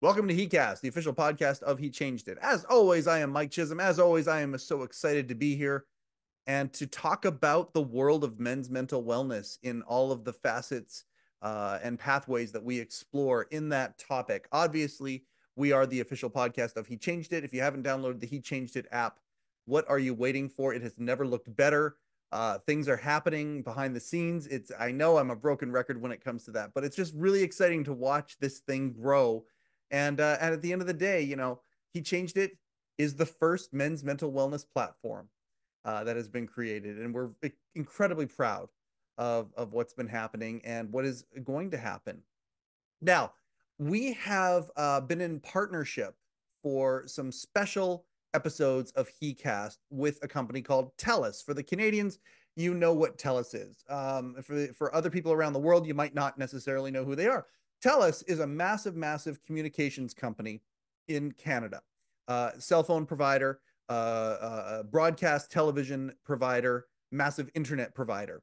Welcome to heCast, the official podcast of He Changed It. As always, I am Mike Chisholm. As always, I am so excited to be here and to talk about the world of men's mental wellness in all of the facets and pathways that we explore in that topic. Obviously, we are the official podcast of He Changed It. If you haven't downloaded the He Changed It app, what are you waiting for? It has never looked better. Things are happening behind the scenes. I know I'm a broken record when it comes to that, but it's just really exciting to watch this thing grow. And at the end of the day, He Changed It is the first men's mental wellness platform that has been created, and we're incredibly proud of what's been happening and what is going to happen. Now, we have been in partnership for some special episodes of heCast with a company called Telus. For the Canadians, you know what Telus is. For other people around the world, you might not necessarily know who they are. Telus is a massive, massive communications company in Canada, cell phone provider, broadcast television provider, massive internet provider.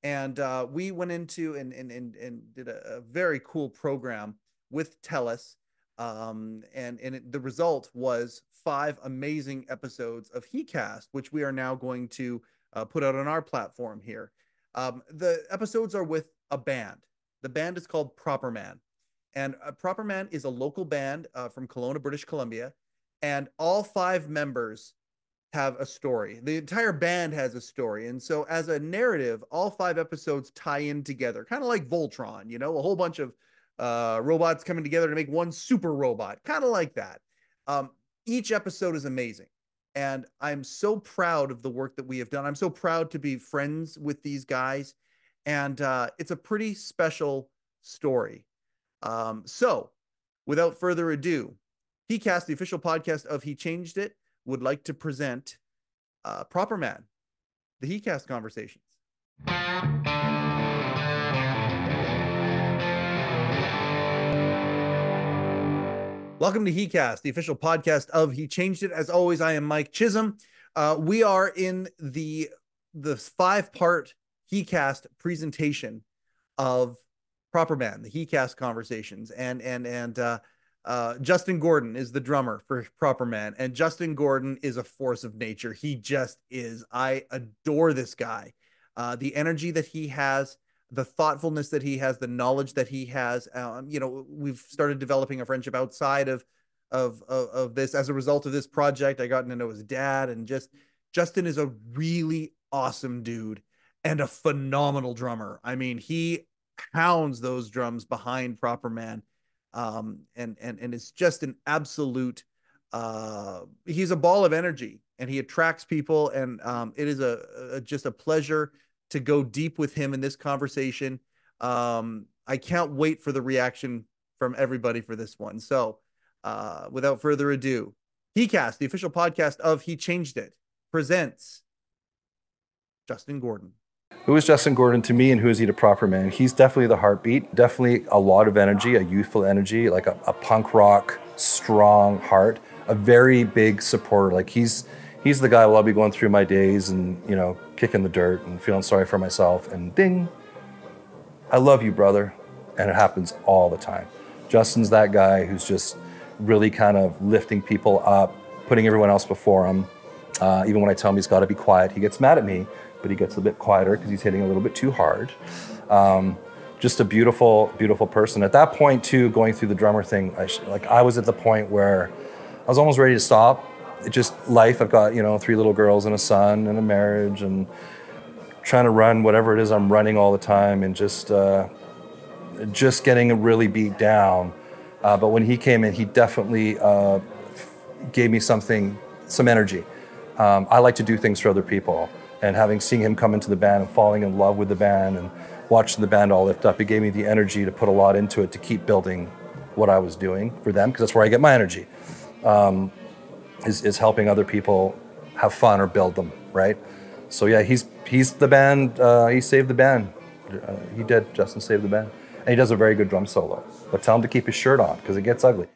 And we went into and did a very cool program with Telus. The result was 5 amazing episodes of heCast, which we are now going to put out on our platform here. The episodes are with a band. The band is called Proper Man. And Proper Man is a local band from Kelowna, British Columbia. And all 5 members have a story. The entire band has a story. And so as a narrative, all 5 episodes tie in together, kind of like Voltron, a whole bunch of robots coming together to make one super robot, kind of like that. Each episode is amazing. And I'm so proud of the work that we have done. I'm so proud to be friends with these guys. And it's a pretty special story. So without further ado, heCast, the official podcast of He Changed It, would like to present Proper Man, the heCast Conversations. Welcome to heCast, the official podcast of He Changed It. As always, I am Mike Chisholm. We are in the 5-part heCast presentation of Proper Man, the heCast Conversations, and Justen Gordon is the drummer for Proper Man, and Justen Gordon is a force of nature. He just is. I adore this guy. The energy that he has, the thoughtfulness that he has, the knowledge that he has. We've started developing a friendship outside of this. As a result of this project, I got to know his dad, and Justen is a really awesome dude and a phenomenal drummer. I mean, he pounds those drums behind Proper Man. And it's just an absolute he's a ball of energy, and he attracts people, and it is just a pleasure to go deep with him in this conversation. I can't wait for the reaction from everybody for this one. So without further ado, heCast, the official podcast of He Changed It, presents Justen Gordon. Who is Justen Gordon to me, and who is he to Proper Man? He's definitely the heartbeat, definitely a lot of energy, a youthful energy, like a punk rock, strong heart, a very big supporter. Like he's the guy I'll be going through my days and, kicking the dirt and feeling sorry for myself, and ding, I love you, brother. And it happens all the time. Justen's that guy who's just really kind of lifting people up, putting everyone else before him. Even when I tell him he's got to be quiet, he gets mad at me, but he gets a bit quieter because he's hitting a little bit too hard. Just a beautiful, beautiful person. At that point, too, going through the drummer thing, I was at the point where I was almost ready to stop. It just life. I've got 3 little girls and a son and a marriage, and trying to run whatever it is I'm running all the time, and just getting really beat down. But when he came in, he definitely gave me some energy. I like to do things for other people. And seen him come into the band and falling in love with the band and watching the band all lift up, it gave me the energy to put a lot into it to keep building what I was doing for them, because that's where I get my energy, is helping other people have fun or build them, right? So yeah, he's the band, he saved the band. He did, Justen saved the band. And he does a very good drum solo. But tell him to keep his shirt on, because it gets ugly.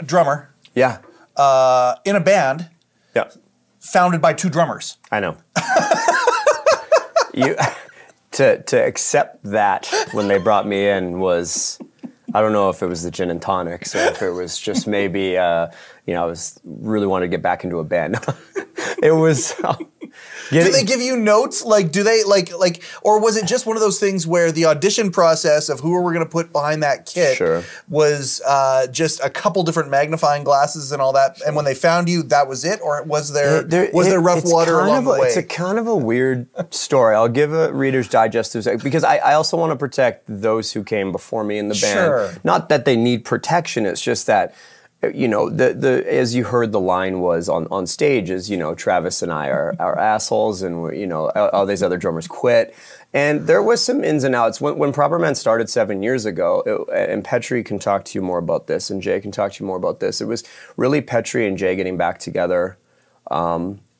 Drummer. Yeah. in a band Yeah. founded by 2 drummers. I know. To accept that when they brought me in was, I don't know if it was the gin and tonics or if it was just maybe, I was really wanted to get back into a band. It was. Do they give you notes? Like, do they like, or was it just one of those things where the audition process of who we're going to put behind that kit was just a couple different magnifying glasses and all that? And when they found you, that was it, or was there rough water along the way? It's a kind of a weird story. I'll give a Reader's Digest because I also want to protect those who came before me in the band. Sure. Not that they need protection. It's just that. As you heard, the line was on stage is, Travis and I are assholes, and all these other drummers quit. And there was some ins and outs. When Proper Man started 7 years ago, and Petri can talk to you more about this, and Jay can talk to you more about this, it was really Petri and Jay getting back together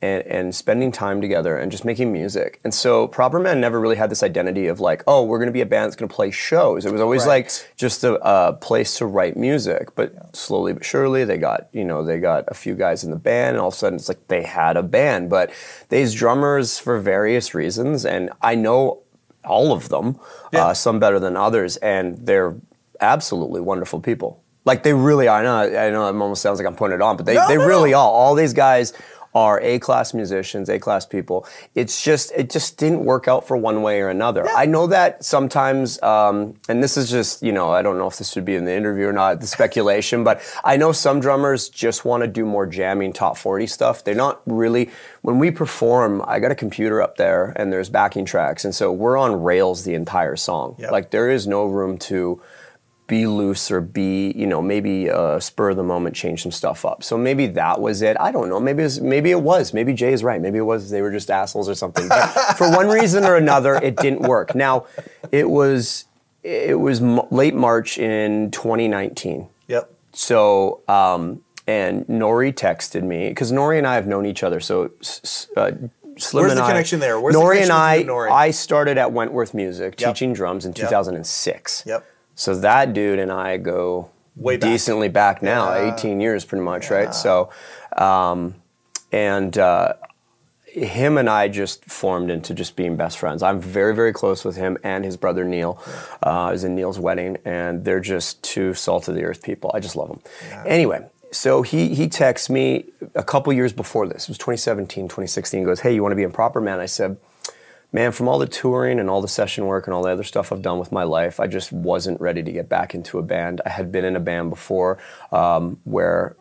and spending time together and just making music. And so Proper Man never really had this identity of like, oh, we're going to be a band that's going to play shows. It was always like just a place to write music. But slowly but surely they got a few guys in the band, and all of a sudden it's like they had a band. But these drummers, for various reasons, and I know all of them, some better than others, and they're absolutely wonderful people. Like they really are. I know it almost sounds like I'm putting it on, but they really are. All these guys are A-class musicians, A-class people. It just didn't work out for one way or another. Yeah. I know that sometimes, and this is just, I don't know if this should be in the interview or not, the speculation, but I know some drummers just want to do more jamming top 40 stuff. They're not really, when we perform, I got a computer up there and there's backing tracks, and so we're on rails the entire song. Yep. Like there is no room to be loose or be, maybe spur of the moment, change some stuff up. So maybe that was it. I don't know. Maybe it was. Maybe Jay is right. Maybe it was they were just assholes or something. But for one reason or another, it didn't work. Now, it was late March in 2019. Yep. So, and Nori texted me, because Nori and I have known each other. So, Slim Where's the connection there? Where's Nori the connection and I started at Wentworth Music, teaching drums in 2006. Yep. So that dude and I go way decently back now, 18 years pretty much, right? So, him and I just formed into just being best friends. I'm very, very close with him and his brother Neil. I was in Neil's wedding, and they're just two salt-of-the-earth people. I just love them. Yeah. Anyway, so he texts me a couple years before this. It was 2017, 2016. He goes, hey, you want to be in Proper Man? I said, man, from all the touring and all the session work and all the other stuff I've done with my life, I just wasn't ready to get back into a band. I had been in a band before where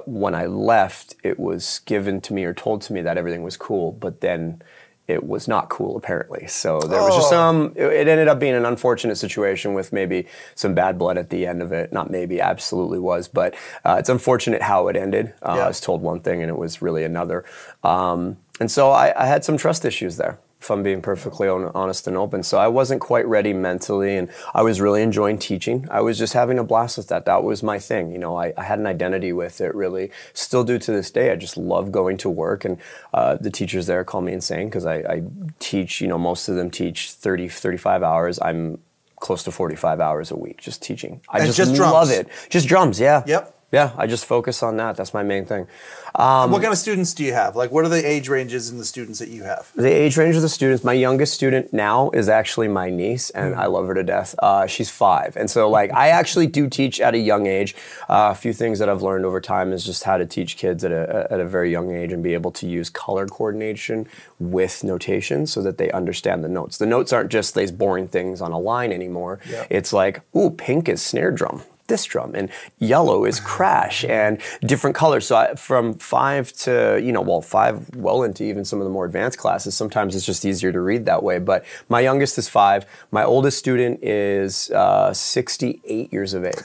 when I left, it was given to me or told to me that everything was cool, but then it was not cool, apparently. So there was just it ended up being an unfortunate situation with maybe some bad blood at the end of it. Not maybe, absolutely was, but it's unfortunate how it ended. I was told one thing and it was really another. And so I had some trust issues there, if I'm being perfectly honest and open. So I wasn't quite ready mentally, and I was really enjoying teaching. I was just having a blast with that. That was my thing. I had an identity with it, really. Still do to this day. I just love going to work, and the teachers there call me insane because I teach, most of them teach 30, 35 hours. I'm close to 45 hours a week just teaching. I just love it. Just drums, yeah. Yep. Yeah, I just focus on that. That's my main thing. What kind of students do you have? Like, what are the age ranges in the students that you have? The age range of the students, my youngest student now is actually my niece, and I love her to death. She's 5. And so, I actually do teach at a young age. A few things that I've learned over time is just how to teach kids at a very young age and be able to use color coordination with notation so that they understand the notes. The notes aren't just these boring things on a line anymore. Yep. It's like, ooh, pink is snare drum. This drum, and yellow is crash, and different colors. So from 5 to 5 well into even some of the more advanced classes, sometimes it's just easier to read that way. But my youngest is 5. My oldest student is 68 years of age.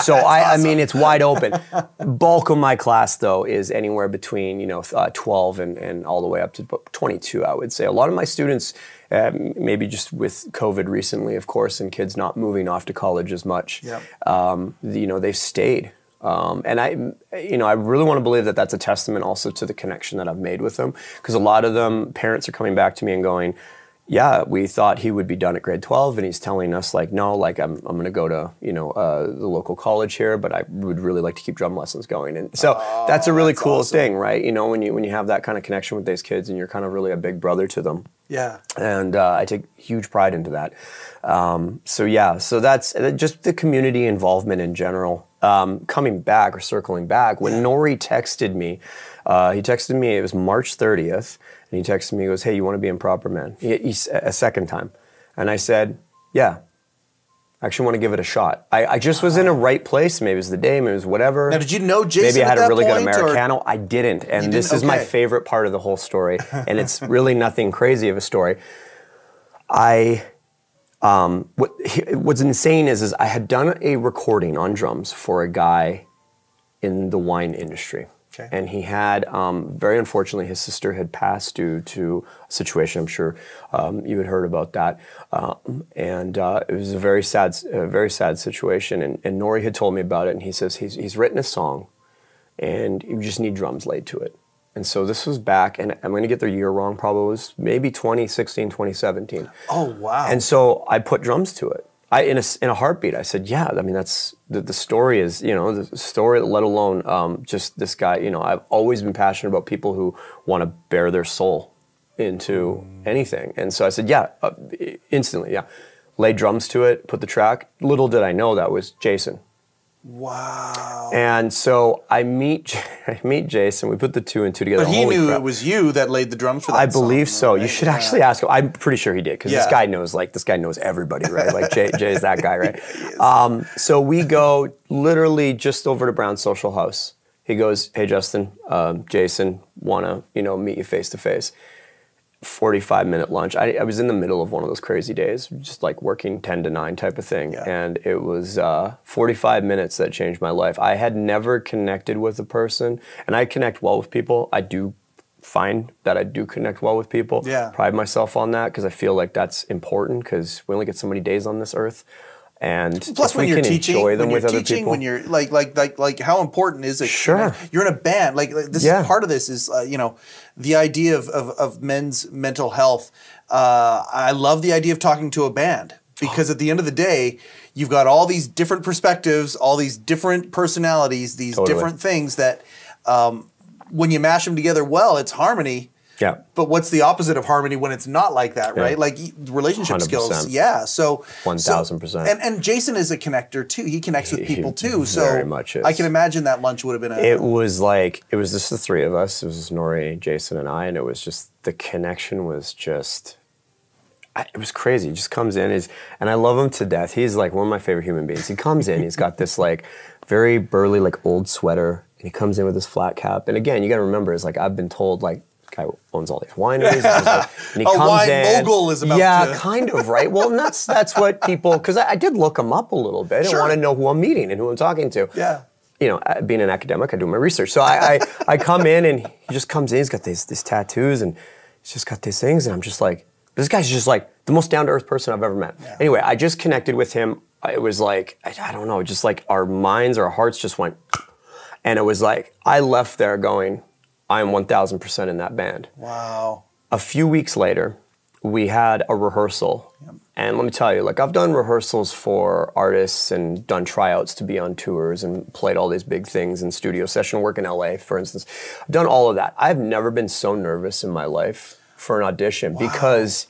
So I mean, it's wide open. Bulk of my class though is anywhere between 12 and all the way up to 22, I would say. A lot of my students, maybe just with COVID recently, of course, and kids not moving off to college as much, they've stayed. And I really want to believe that that's a testament also to the connection that I've made with them, because a lot of them, parents are coming back to me and going, yeah, we thought he would be done at grade 12, and he's telling us like, no, like I'm going to go to, you know, the local college here, but I would really like to keep drum lessons going. And so that's a really cool thing, right? You know, when you have that kind of connection with these kids and you're kind of really a big brother to them. Yeah. And I take huge pride into that. So yeah, so that's just the community involvement in general. Coming back or circling back, when Nori texted me, it was March 30th, and he texted me, he goes, hey, you want to be in Proper Man? A second time. And I said, yeah, I actually want to give it a shot. I just was in a right place. Maybe it was the day, maybe it was whatever. Now, did you know Jason Maybe I had at a really that good point, Americano. I didn't. And this is my favorite part of the whole story. And it's really nothing crazy of a story. What's insane is I had done a recording on drums for a guy in the wine industry. Okay. And he had, very unfortunately, his sister had passed due to a situation. I'm sure you had heard about that. And it was a very sad situation. And Nori had told me about it, and he says he's written a song, and you just need drums laid to it. And so this was back, and I'm going to get the year wrong, probably it was maybe 2016, 2017. Oh, wow. And so I put drums to it. In a heartbeat, I said, yeah, I mean, that's, the story is, you know, the story, let alone just this guy, you know, I've always been passionate about people who want to bear their soul into anything. And so I said, yeah, instantly, yeah. Laid drums to it, put the track. Little did I know that was Jason. Wow. And so I meet Jason. We put the two and two together. But he knew it was you that laid the drums for that I believe song, so. right? You should actually ask him. I'm pretty sure he did, because this guy knows everybody, right? Like Jay's that guy, right? So we go literally just over to Brown's Social House. He goes, hey Justin, Jason, wanna meet you face to face. 45-minute lunch. I was in the middle of one of those crazy days, just like working 10 to 9 type of thing. Yeah. And it was 45 minutes that changed my life. I had never connected with a person, and I connect well with people. I do find that I do connect well with people. Yeah. Pride myself on that, because I feel like that's important, because we only get so many days on this earth. And plus, when you're teaching, when you're like, how important is it? Sure, you're in a band. Like this is part of this is the idea of men's mental health. I love the idea of talking to a band, because at the end of the day, you've got all these different perspectives, all these different personalities, these different things that when you mash them together well, it's harmony. Yeah. But what's the opposite of harmony when it's not like that, right? Like relationship 100%. Skills. Yeah. So 1000%. And Jason is a connector too. He connects with people too. So very much is. I can imagine that lunch would have been it was just the three of us. It was just Nori, Jason, and I, and it was just, the connection was just, it was crazy. He just comes in, and I love him to death. He's like one of my favorite human beings. He comes in, he's got this like very burly like old sweater, and he comes in with his flat cap. And again, you got to remember, it's like I've been told like, guy owns all these wineries, and he comes wine in. mogul is about to... kind of, right? Well, and that's what people, because I did look him up a little bit. I want to know who I'm meeting and who I'm talking to. Yeah. You know, being an academic, I do my research. So I come in, and he just comes in. He's got these tattoos, and he's just got these things, and I'm just like, this guy's just like the most down-to-earth person I've ever met. Yeah. Anyway, I just connected with him. It was like, I don't know, just like our minds, our hearts just went, and it was like, I left there going, I am 1000% in that band. Wow. A few weeks later, we had a rehearsal. Yep. And let me tell you, like I've done rehearsals for artists and done tryouts to be on tours and played all these big things in studio session work in LA, for instance. I've done all of that. I've never been so nervous in my life for an audition because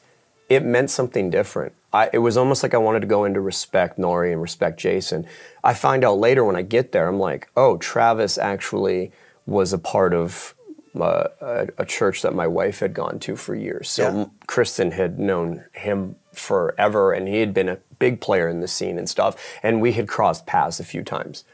it meant something different. It was almost like I wanted to go in to respect Nori and respect Jason. I find out later when I get there, I'm like, oh, Travis actually was a part of a church that my wife had gone to for years. So Kristen had known him forever, and he had been a big player in the scene and stuff, and we had crossed paths a few times.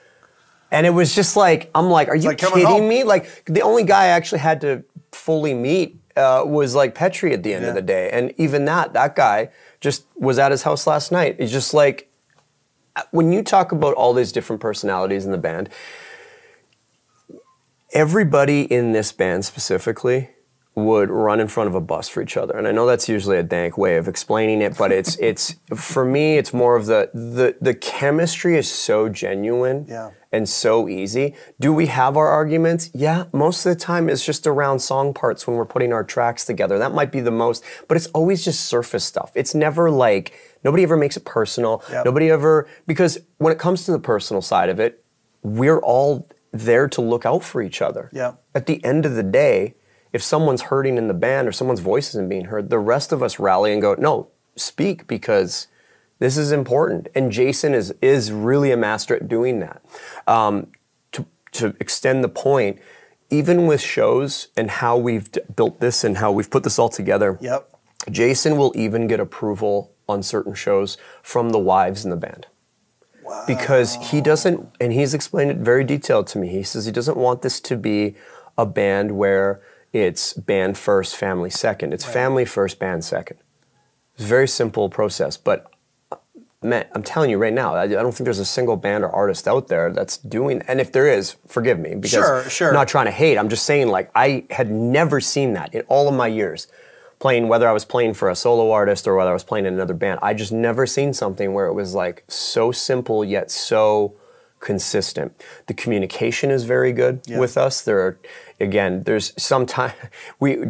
And it was just like, I'm like, are you kidding me? Like, the only guy I actually had to fully meet was like Petri at the end of the day. And even that guy just was at his house last night. It's just like, when you talk about all these different personalities in the band, everybody in this band specifically would run in front of a bus for each other. And I know that's usually a dank way of explaining it, but it's for me, it's more of the chemistry is so genuine and so easy. Do we have our arguments? Yeah, most of the time it's just around song parts when we're putting our tracks together. That might be the most, but it's always just surface stuff. It's never like, nobody ever makes it personal. Nobody ever, because when it comes to the personal side of it, we're all there to look out for each other. At the end of the day, if someone's hurting in the band or someone's voice isn't being heard, the rest of us rally and go, no, speak, because this is important. And Jason is really a master at doing that. To extend the point, even with shows and how we've built this and how we've put this all together, Jason will even get approval on certain shows from the wives in the band. Wow. Because he doesn't, and he's explained it very detailed to me, he says he doesn't want this to be a band where it's band first, family second. It's family first, band second. It's a very simple process, but man, I'm telling you right now, I don't think there's a single band or artist out there that's doing, and if there is, forgive me, because I'm not trying to hate, I'm just saying, like, I had never seen that in all of my years playing, whether I was playing for a solo artist or whether I was playing in another band. I just never seen something where it was like so simple yet so consistent. The communication is very good with us. There are, again, there's sometimes,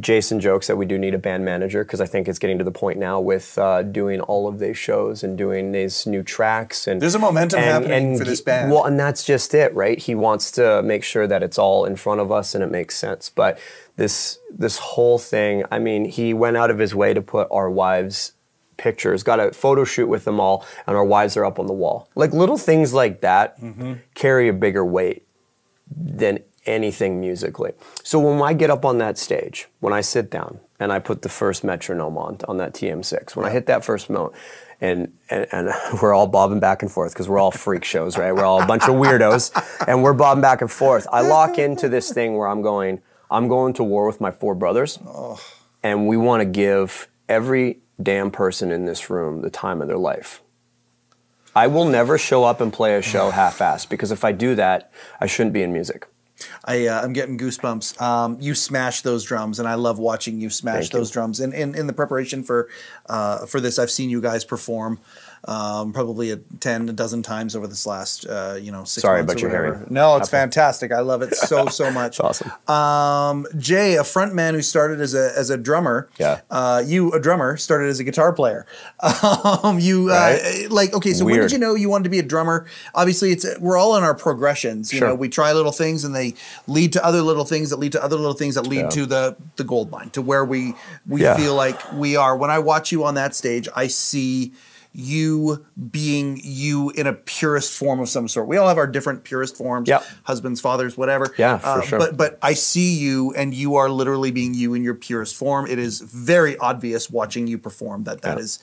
Jason jokes that we do need a band manager, because I think it's getting to the point now with doing all of these shows and doing these new tracks. And there's a momentum happening for this band. Well, and that's just it, right? He wants to make sure that it's all in front of us and it makes sense. But this whole thing, I mean, he went out of his way to put our wives' pictures, got a photo shoot with them all, and our wives are up on the wall. Like, little things like that carry a bigger weight than anything musically. So when I get up on that stage, when I sit down and I put the first metronome on that TM6, when I hit that first note, and we're all bobbing back and forth because we're all freak shows, right? We're all a bunch of weirdos, and we're bobbing back and forth. I lock into this thing where I'm going to war with my 4 brothers, and we want to give every damn person in this room the time of their life. I will never show up and play a show half-assed, because if I do that, I shouldn't be in music. I'm getting goosebumps. You smash those drums, and I love watching you smash those drums. And in the preparation for this, I've seen you guys perform probably a dozen times over this last 6 months. Sorry about your hearing. No, it's fantastic. I love it so much. It's awesome. Jay, a front man who started as a drummer. You, a drummer, started as a guitar player. Okay, so when did you know you wanted to be a drummer? Obviously, we're all in our progressions. You know, we try little things, and they lead to other little things that lead to other little things that lead to the gold mine, to where we feel like we are. When I watch you on that stage, I see you being you in a purest form of some sort. We all have our different purest forms, husbands, fathers, whatever. Yeah, for sure. But I see you, and you are literally being you in your purest form. It is very obvious watching you perform that's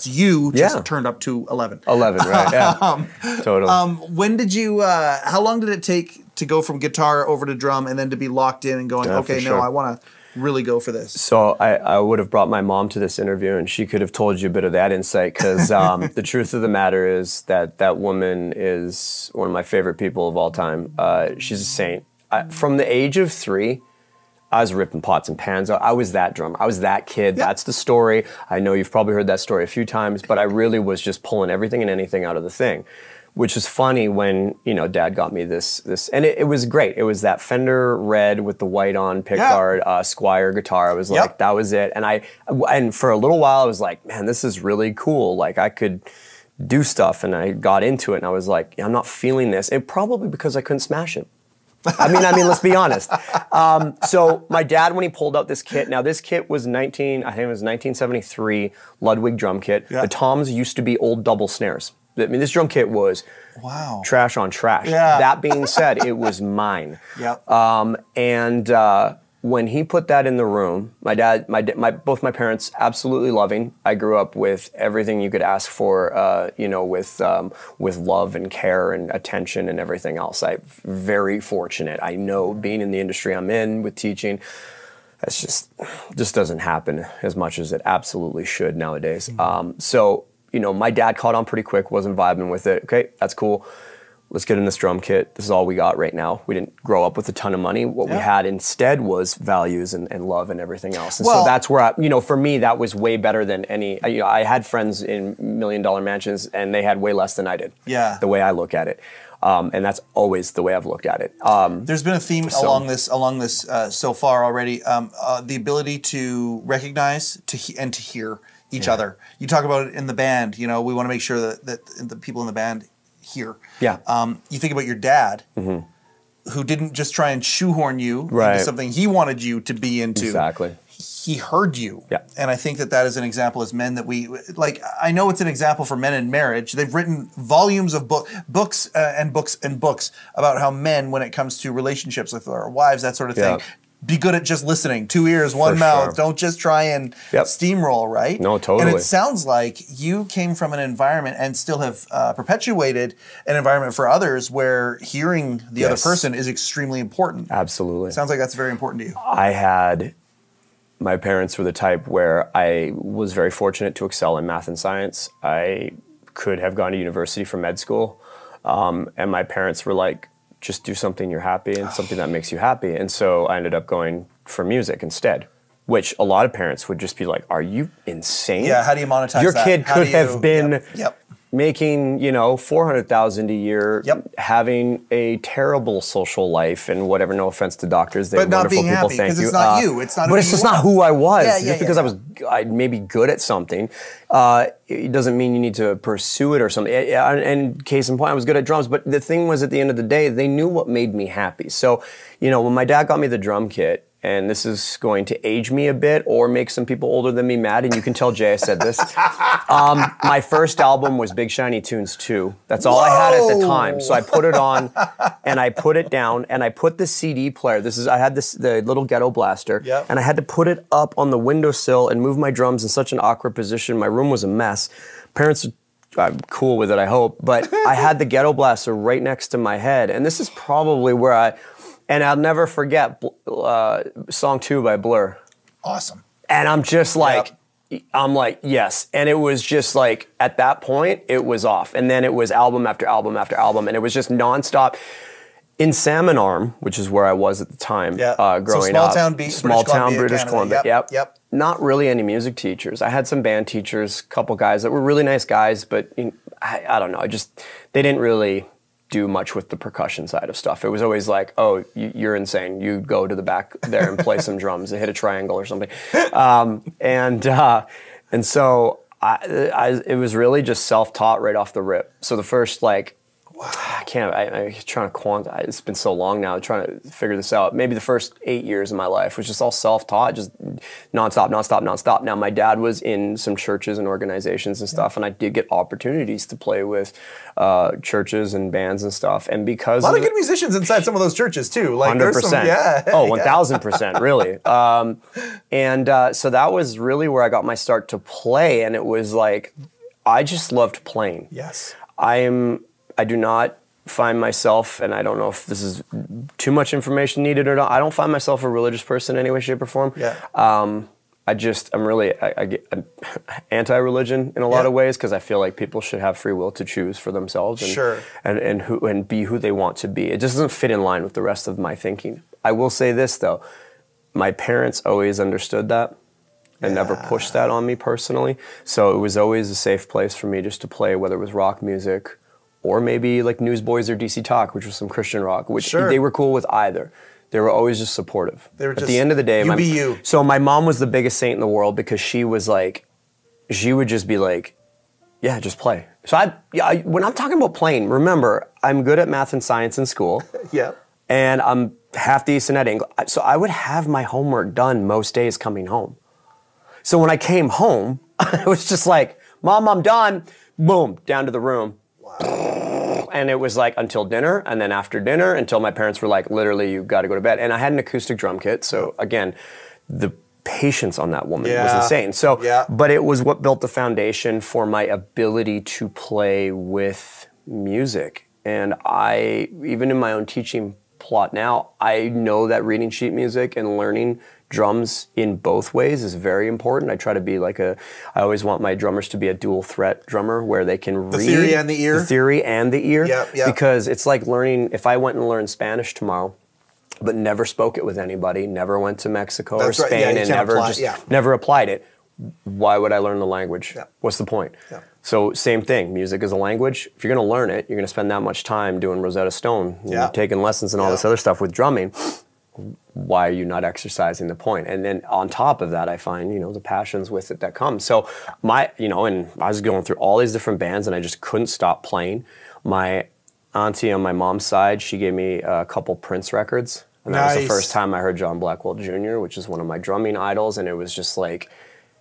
you just turned up to 11. 11, right? Yeah, totally. When did you? How long did it take to go from guitar over to drum, and then to be locked in and going, okay, no, I want to really go for this? So I would have brought my mom to this interview, and she could have told you a bit of that insight, because the truth of the matter is that woman is one of my favorite people of all time. She's a saint. From the age of 3, I was ripping pots and pans. I was that drummer. I was that kid. That's the story. I know you've probably heard that story a few times, but I really was just pulling everything and anything out of the thing. Which is funny when, Dad got me this, and it was great. It was that Fender Red with the white on pickguard Squire guitar. I was like, that was it. And for a little while, I was like, man, this is really cool. Like, I could do stuff, and I got into it, and I was like, I'm not feeling this. And probably because I couldn't smash it. I mean, let's be honest. So my dad, when he pulled out this kit, now this kit was I think it was 1973 Ludwig drum kit. The toms used to be old double snares. I mean, this drum kit was trash on trash. That being said, it was mine. When he put that in the room, my dad, both my parents, absolutely loving. I grew up with everything you could ask for, with love and care and attention and everything else. I'm very fortunate. I know, being in the industry I'm in with teaching, that's just doesn't happen as much as it absolutely should nowadays. So my dad caught on pretty quick, wasn't vibing with it. Okay, that's cool. let's get in this drum kit. This is all we got right now. We didn't grow up with a ton of money. What we had instead was values and love and everything else. And so that's where, for me, that was way better than any, I had friends in $1 million mansions and they had way less than I did. Yeah. The way I look at it. And that's always the way I've looked at it. There's been a theme along this so far already. The ability to recognize and to hear each other. You talk about it in the band. We want to make sure that the people in the band hear. Yeah. You think about your dad, who didn't just try and shoehorn you into something he wanted you to be into. Exactly. He heard you. Yeah. And I think that is an example as men that we, like, I know it's an example for men in marriage. They've written volumes of books about how men, when it comes to relationships with our wives, that sort of thing, be good at just listening. 2 ears, one mouth. Sure. Don't just try and steamroll, right? No, totally. And it sounds like you came from an environment and still have perpetuated an environment for others where hearing the other person is extremely important. Absolutely. It sounds like that's very important to you. My parents were the type where I was very fortunate to excel in math and science. I could have gone to university for med school. And my parents were like, just do something you're happy and something that makes you happy. And so I ended up going for music instead, which a lot of parents would just be like, are you insane? Yeah, how do you monetize Your that? kid could have been making, $400,000 a year, having a terrible social life and whatever. No offense to doctors, they're wonderful people. Happy, thank you. It's not you. It's not. But it's just not who I was. Just because I may be good at something, it doesn't mean you need to pursue it or something. And case in point, I was good at drums. But the thing was, at the end of the day, they knew what made me happy. So, when my dad got me the drum kit. And this is going to age me a bit or make some people older than me mad, and you can tell Jay I said this. My first album was Big Shiny Tunes 2. That's all I had at the time. So I put it on, and I put it down, and I put the CD player. I had the little ghetto blaster, and I had to put it up on the windowsill and move my drums in such an awkward position. My room was a mess. Parents I'm cool with it, I hope. But I had the ghetto blaster right next to my head, and this is probably where and I'll never forget Song 2 by Blur. Awesome. And I'm just like, I'm like, yes. And it was just like, at that point, it was off. And then it was album after album after album. And it was just nonstop. In Salmon Arm, which is where I was at the time, growing up. Small town British Columbia. Yep. Not really any music teachers. I had some band teachers, a couple guys that were really nice guys, but I don't know. They didn't really do much with the percussion side of stuff. It was always like, oh, you're insane. You go to the back there and play some drums and hit a triangle or something. And so it was really just self-taught right off the rip. So the first I'm trying to quantify. It's been so long now, trying to figure this out. Maybe the first 8 years of my life was just all self-taught, just nonstop. Now, my dad was in some churches and organizations and stuff, and I did get opportunities to play with churches and bands and stuff. And because a lot of good musicians inside some of those churches too. 100%. Oh, 1,000%, really. So that was really where I got my start to play, and it was like I just loved playing. Yes. I do not find myself, and I don't know if this is too much information needed or not, I don't find myself a religious person in any way, shape, or form. Yeah. I'm really I'm anti-religion in a lot of ways, because I feel like people should have free will to choose for themselves and be who they want to be. It just doesn't fit in line with the rest of my thinking. I will say this, though. My parents always understood that and never pushed that on me personally. So it was always a safe place for me just to play, whether it was rock music or maybe like Newsboys or DC Talk, which was some Christian rock, which they were cool with either. They were always just supportive. At the end of the day, so my mom was the biggest saint in the world, because she was like, she would just be like, yeah, just play. So when I'm talking about playing, remember, I'm good at math and science in school. And I'm half decent at English. So I would have my homework done most days coming home. So when I came home, I was just like, Mom, I'm done. Boom, down to the room. And it was like until dinner, and then after dinner until my parents were like, literally, you got to go to bed. And I had an acoustic drum kit. So again, the patience on that woman was insane. So, but it was what built the foundation for my ability to play with music. And even in my own teaching plot now. I know that reading sheet music and learning drums in both ways is very important. I try to be like I always want my drummers to be a dual threat drummer where they can read. The theory and the ear? The theory and the ear. Yep, yep. Because it's like learning, if I went and learned Spanish tomorrow, but never spoke it with anybody, never went to Mexico or Spain and never applied it, why would I learn the language? Yeah. What's the point? Yeah. So same thing, music is a language. If you're going to learn it, you're going to spend that much time doing Rosetta Stone, taking lessons and all this other stuff with drumming. Why are you not exercising the point? And then on top of that, I find, the passions with it that come. So and I was going through all these different bands and I just couldn't stop playing. My auntie on my mom's side, she gave me a couple Prince records. And that was the first time I heard John Blackwell Jr., which is one of my drumming idols. And it was just like,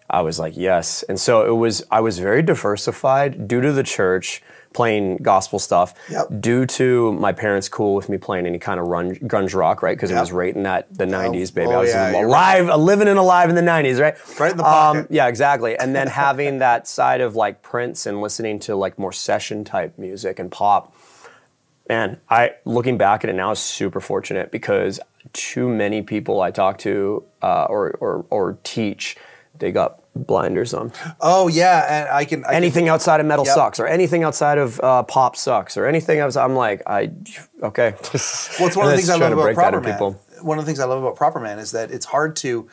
I was like, yes. And so I was very diversified due to the church, playing gospel stuff, due to my parents cool with me playing any kind of grunge rock, right? Because it was right in the 90s, baby. I was living and alive in the 90s, right? Right in the pocket. Yeah, exactly. And then having that side of like Prince and listening to like more session type music and pop. Man, looking back at it now is super fortunate because too many people I talk to or teach, they got blinders on. Oh yeah, and anything outside of metal sucks, or anything outside of pop sucks, or anything else. I'm like, okay. Well, it's one of the things I love about Proper Man. One of the things I love about Proper Man is that it's hard to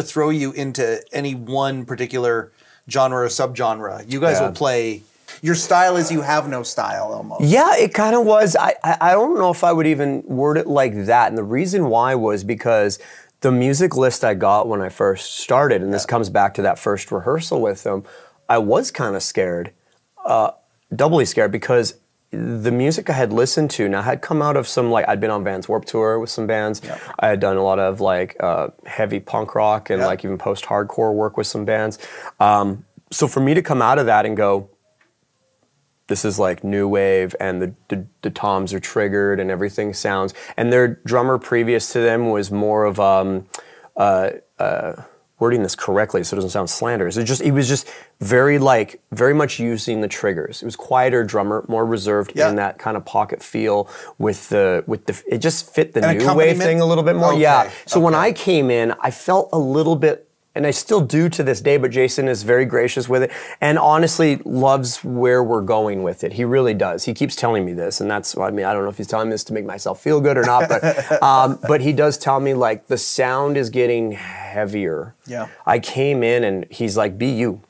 throw you into any one particular genre or subgenre. You guys will play. Your style is you have no style almost. Yeah, it kind of was. I don't know if I would even word it like that. And the reason why was because the music list I got when I first started, and this comes back to that first rehearsal with them, I was kind of scared, doubly scared, because the music I had listened to, now had come out of some, like, I'd been on Vans Warped Tour with some bands. Yep. I had done a lot of, like, heavy punk rock and, like, even post-hardcore work with some bands. So for me to come out of that and go, this is like new wave, and the toms are triggered, and everything sounds. And their drummer previous to them was more of wording this correctly so it doesn't sound slanderous. He was just very much using the triggers. It was quieter drummer, more reserved in that kind of pocket feel with the it just fit the new wave thing a little bit more. Okay. Yeah. So when I came in, I felt a little bit. And I still do to this day, but Jason is very gracious with it and honestly loves where we're going with it. He really does. He keeps telling me this, and that's, I don't know if he's telling me this to make myself feel good or not, but he does tell me, like, the sound is getting heavier. Yeah. I came in and he's like, be you.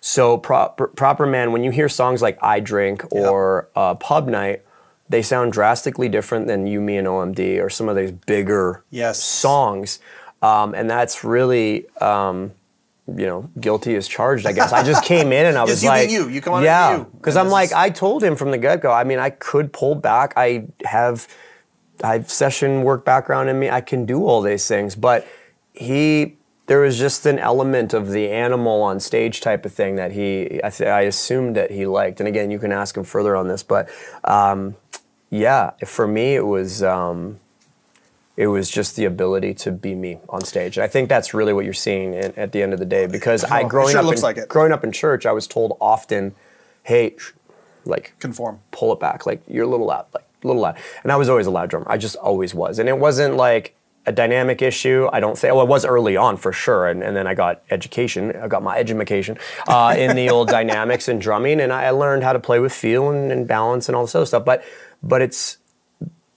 So Proper Man, when you hear songs like I Drink or Pub Night, they sound drastically different than You, Me, and OMD or some of these bigger songs. And that's really, guilty as charged, I guess. I just came in and I was like... You come on as you. Because I'm like, I told him from the get-go, I could pull back. I have session work background in me. I can do all these things. But there was just an element of the animal on stage type of thing that I assumed that he liked. And again, you can ask him further on this. But for me, it was just the ability to be me on stage. I think that's really what you're seeing at the end of the day. Because growing up in church, I was told often, "Hey, conform, pull it back. Like you're a little loud, And I was always a loud drummer. I just always was, and it wasn't like a dynamic issue. I don't think. Well, it was early on for sure, and then I got education. I got my edumacation in the old dynamics and drumming, and I learned how to play with feel and balance and all this other stuff. But it's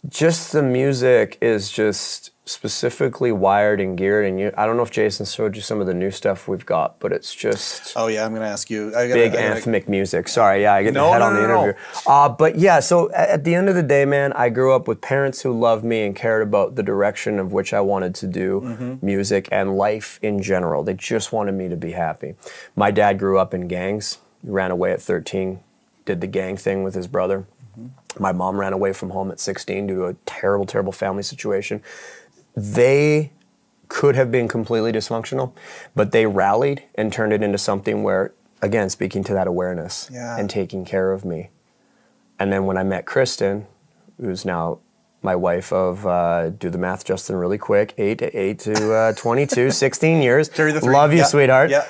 just the music is just specifically wired and geared, and I don't know if Jason showed you some of the new stuff we've got, but it's just... Oh yeah, I'm going to ask you. Big anthemic music. Sorry, I get the head on the interview. But yeah, so at the end of the day, man, I grew up with parents who loved me and cared about the direction of which I wanted to do music and life in general. They just wanted me to be happy. My dad grew up in gangs. He ran away at 13, did the gang thing with his brother. My mom ran away from home at 16 due to a terrible, terrible family situation. They could have been completely dysfunctional, but they rallied and turned it into something where, again, speaking to that awareness and taking care of me. And then when I met Kristen, who's now my wife of, do the math, Justin, really quick, 8 to 22, 16 years. Carry the 3. Love you, sweetheart. Yeah.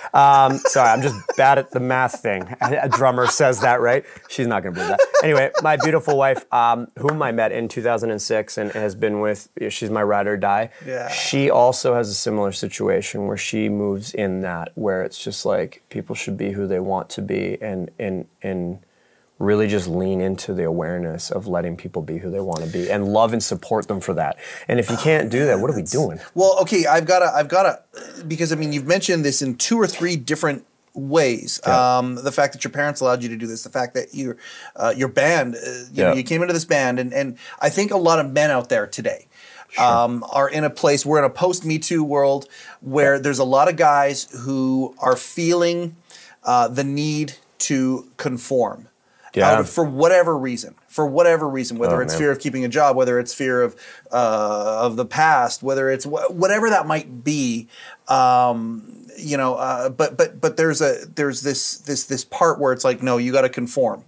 Sorry, I'm just bad at the math thing. A drummer says that, right? She's not going to believe that. Anyway, my beautiful wife, whom I met in 2006 and has been with, she's my ride or die. Yeah. She also has a similar situation where she moves in that, where it's just like people should be who they want to be and really just lean into the awareness of letting people be who they want to be and love and support them for that. And if you can't do that, what are we doing? Well, okay, I've got to, because I mean, you've mentioned this in 2 or 3 different ways. Yeah. The fact that your parents allowed you to do this, the fact that your band, you know, you came into this band, and I think a lot of men out there today are in a place, we're in a post-Me Too world where there's a lot of guys who are feeling the need to conform. For whatever reason, whether it's fear of keeping a job, whether it's fear of the past, whether it's whatever that might be, you know. But there's this part where it's like, no, you got to conform,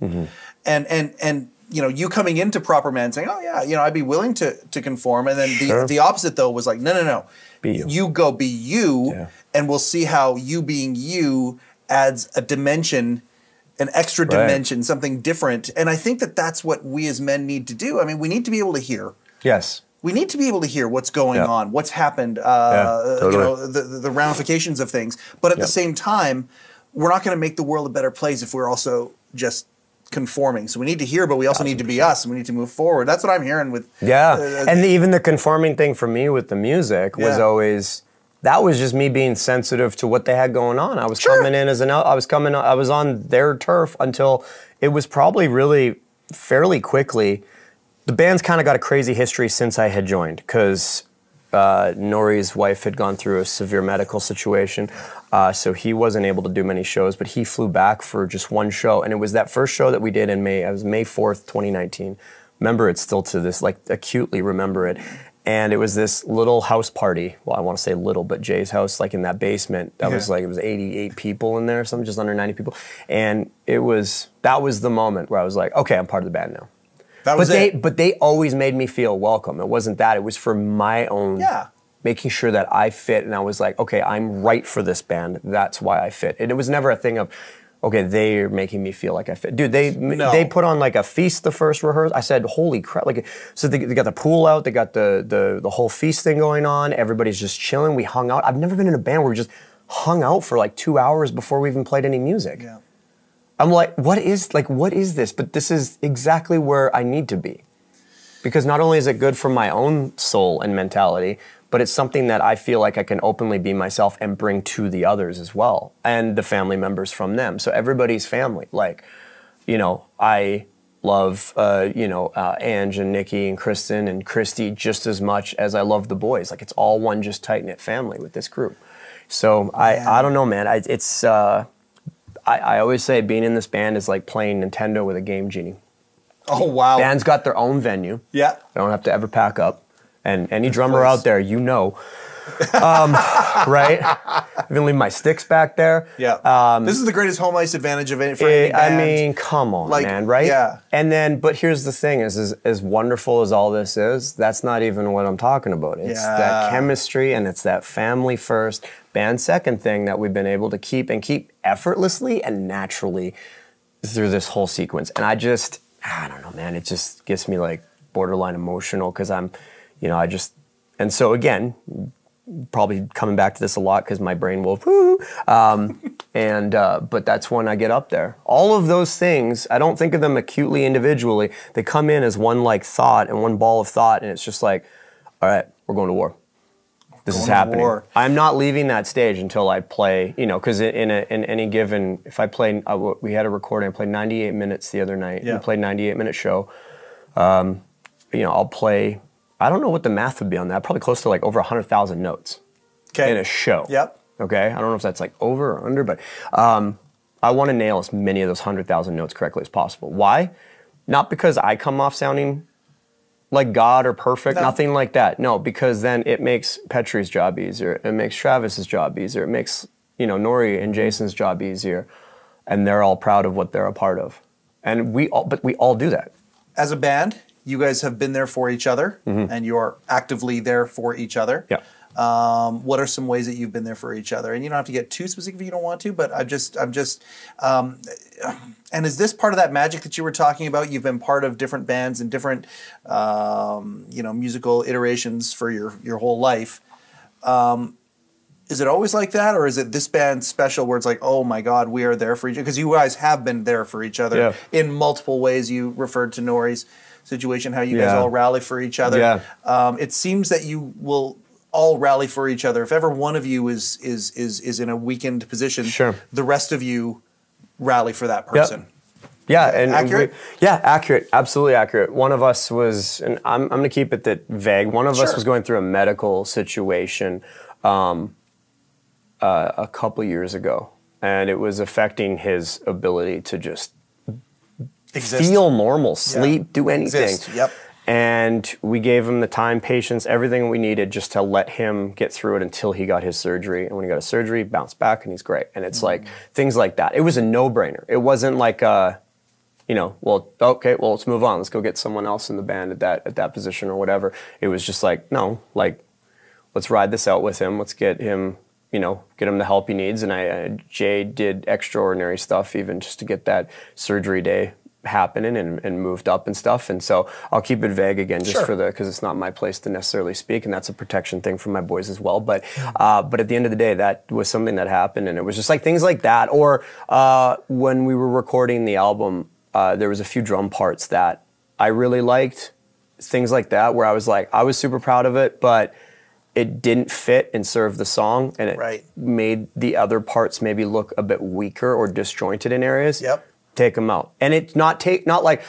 and you know, you coming into Proper Man saying, oh yeah, you know, I'd be willing to conform, and then the opposite though was like, no, be you. You go be you, and we'll see how you being you adds a dimension. An extra dimension, something different. And I think that that's what we as men need to do. I mean, we need to be able to hear. Yes. We need to be able to hear what's going on, what's happened, totally. You know, the ramifications of things. But at the same time, we're not going to make the world a better place if we're also just conforming. So we need to hear, but we also need to be us, and we need to move forward. That's what I'm hearing with... and even the conforming thing for me with the music was always... That was just me being sensitive to what they had going on. I was coming in as I was on their turf until it was probably really fairly quickly. The band's kind of got a crazy history since I had joined, because Nori's wife had gone through a severe medical situation, so he wasn't able to do many shows, but he flew back for just one show, and it was that first show that we did in May. It was May 4th, 2019. Remember it still to this, like acutely remember it. And it was this little house party. Well, I want to say little, but Jay's house, like in that basement, that was like, it was 88 people in there, something just under 90 people. And that was the moment where I was like, okay, I'm part of the band now. But they always made me feel welcome. It wasn't that, it was for my own, making sure that I fit. And I was like, okay, I'm right for this band. That's why I fit. And it was never a thing of, okay, they're making me feel like I fit. Dude, they put on like a feast the first rehearsal. I said, holy crap. Like, so they got the pool out, they got the whole feast thing going on. Everybody's just chilling. We hung out. I've never been in a band where we just hung out for like 2 hours before we even played any music. Yeah. I'm like, what is this? But this is exactly where I need to be. Because not only is it good for my own soul and mentality, but it's something that I feel like I can openly be myself and bring to the others as well, and the family members from them. So everybody's family. Like, you know, I love, you know, Ange and Nikki and Kristen and Christy just as much as I love the boys. Like, it's all one just tight-knit family with this group. So I don't know, man. I always say being in this band is like playing Nintendo with a Game Genie. Oh, wow. Bands got their own venue. Yeah. I don't have to ever pack up. And any drummer out there, you know, right? I'm gonna leave my sticks back there. Yeah. This is the greatest home ice advantage of any for any band. I mean, come on, like, man, right? Yeah. And then, but here's the thing: is as wonderful as all this is, that's not even what I'm talking about. It's that chemistry and it's that family first, band second thing that we've been able to keep effortlessly and naturally through this whole sequence. And I don't know, man. It just gets me like borderline emotional because I'm. You know, and so again, probably coming back to this a lot because my brain will, but that's when I get up there. All of those things, I don't think of them acutely individually. They come in as one like thought and one ball of thought, and it's just like, all right, we're going to war. This is happening. I'm not leaving that stage until I play, you know, because in any given, if I play, we had a recording, I played 98 minutes the other night. We played 98-minute show. You know, I'll play, I don't know what the math would be on that. Probably close to like over 100,000 notes in a show. Yep. Okay. I don't know if that's like over or under, but I want to nail as many of those 100,000 notes correctly as possible. Why? Not because I come off sounding like God or perfect, nothing like that. No, because then it makes Petrie's job easier. It makes Travis's job easier. It makes, you know, Nori and Jason's job easier, and they're all proud of what they're a part of. And we all do that. As a band, you guys have been there for each other, and you are actively there for each other. Yeah. What are some ways that you've been there for each other? And you don't have to get too specific if you don't want to, but and is this part of that magic that you were talking about? You've been part of different bands and different, musical iterations for your whole life. Is it always like that, or is it this band special where it's like, oh my God, we are there for each other? Because you guys have been there for each other in multiple ways. You referred to Nori's situation, how you guys all rally for each other. Yeah. It seems that you will all rally for each other. If ever one of you is in a weakened position, the rest of you rally for that person. Yeah, and accurate? Accurate, absolutely accurate. One of us was, and I'm going to keep it that vague. One of us was going through a medical situation a couple years ago, and it was affecting his ability to just feel normal, sleep, do anything. And we gave him the time, patience, everything we needed just to let him get through it until he got his surgery. And when he got his surgery, he bounced back and he's great. And it's like things like that. It was a no-brainer. It wasn't like let's move on. Let's go get someone else in the band at that position or whatever. It was just like, no, like, let's ride this out with him. Let's get him, get him the help he needs. And Jay did extraordinary stuff even just to get that surgery day happening and moved up and stuff. And so I'll keep it vague again just because it's not my place to necessarily speak, and that's a protection thing for my boys as well. But at the end of the day, that was something that happened, and it was just like things like that. Or when we were recording the album, there was a few drum parts that I really liked, things like that, where I was super proud of it, but it didn't fit and serve the song, and it made the other parts maybe look a bit weaker or disjointed in areas. Take them out. And it's not like,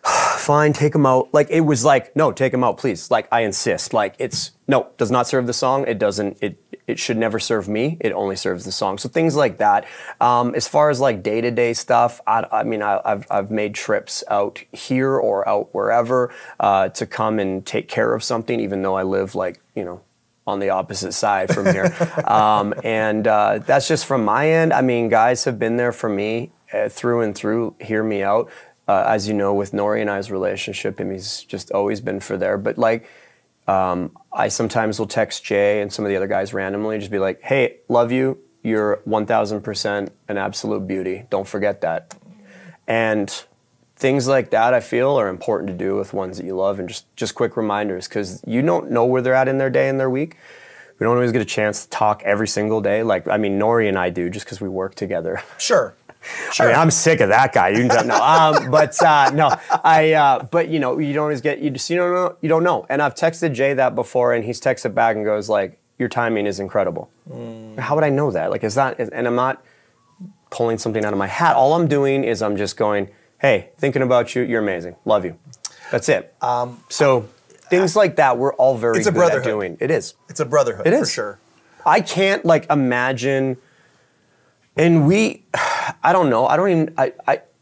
fine, take them out. Like, it was like, no, take them out, please. Like, I insist. Like, does not serve the song. It should never serve me. It only serves the song. So things like that. As far as like day-to-day stuff, I've made trips out here or out wherever to come and take care of something, even though I live like, on the opposite side from here. And that's just from my end. I mean, guys have been there for me through and through, hear me out. As you know, with Nori and I's relationship, he's just always been for there. But like, I sometimes will text Jay and some of the other guys randomly, just be like, hey, love you. You're 1,000% an absolute beauty. Don't forget that. And things like that, I feel, are important to do with ones that you love, and just quick reminders, because you don't know where they're at in their day and their week. We don't always get a chance to talk every single day. Like, I mean, Nori and I do, just because we work together. I mean, I'm sick of that guy. You don't know. But you don't always get, you don't know. And I've texted Jay that before, and he's texted back and goes like, your timing is incredible. How would I know that? Like, and I'm not pulling something out of my hat. All I'm doing is I'm just going, hey, thinking about you, you're amazing. Love you. That's it. So things like that, we're all very good at doing. It is. It's a brotherhood, it is. For sure. I can't like imagine, and I don't know,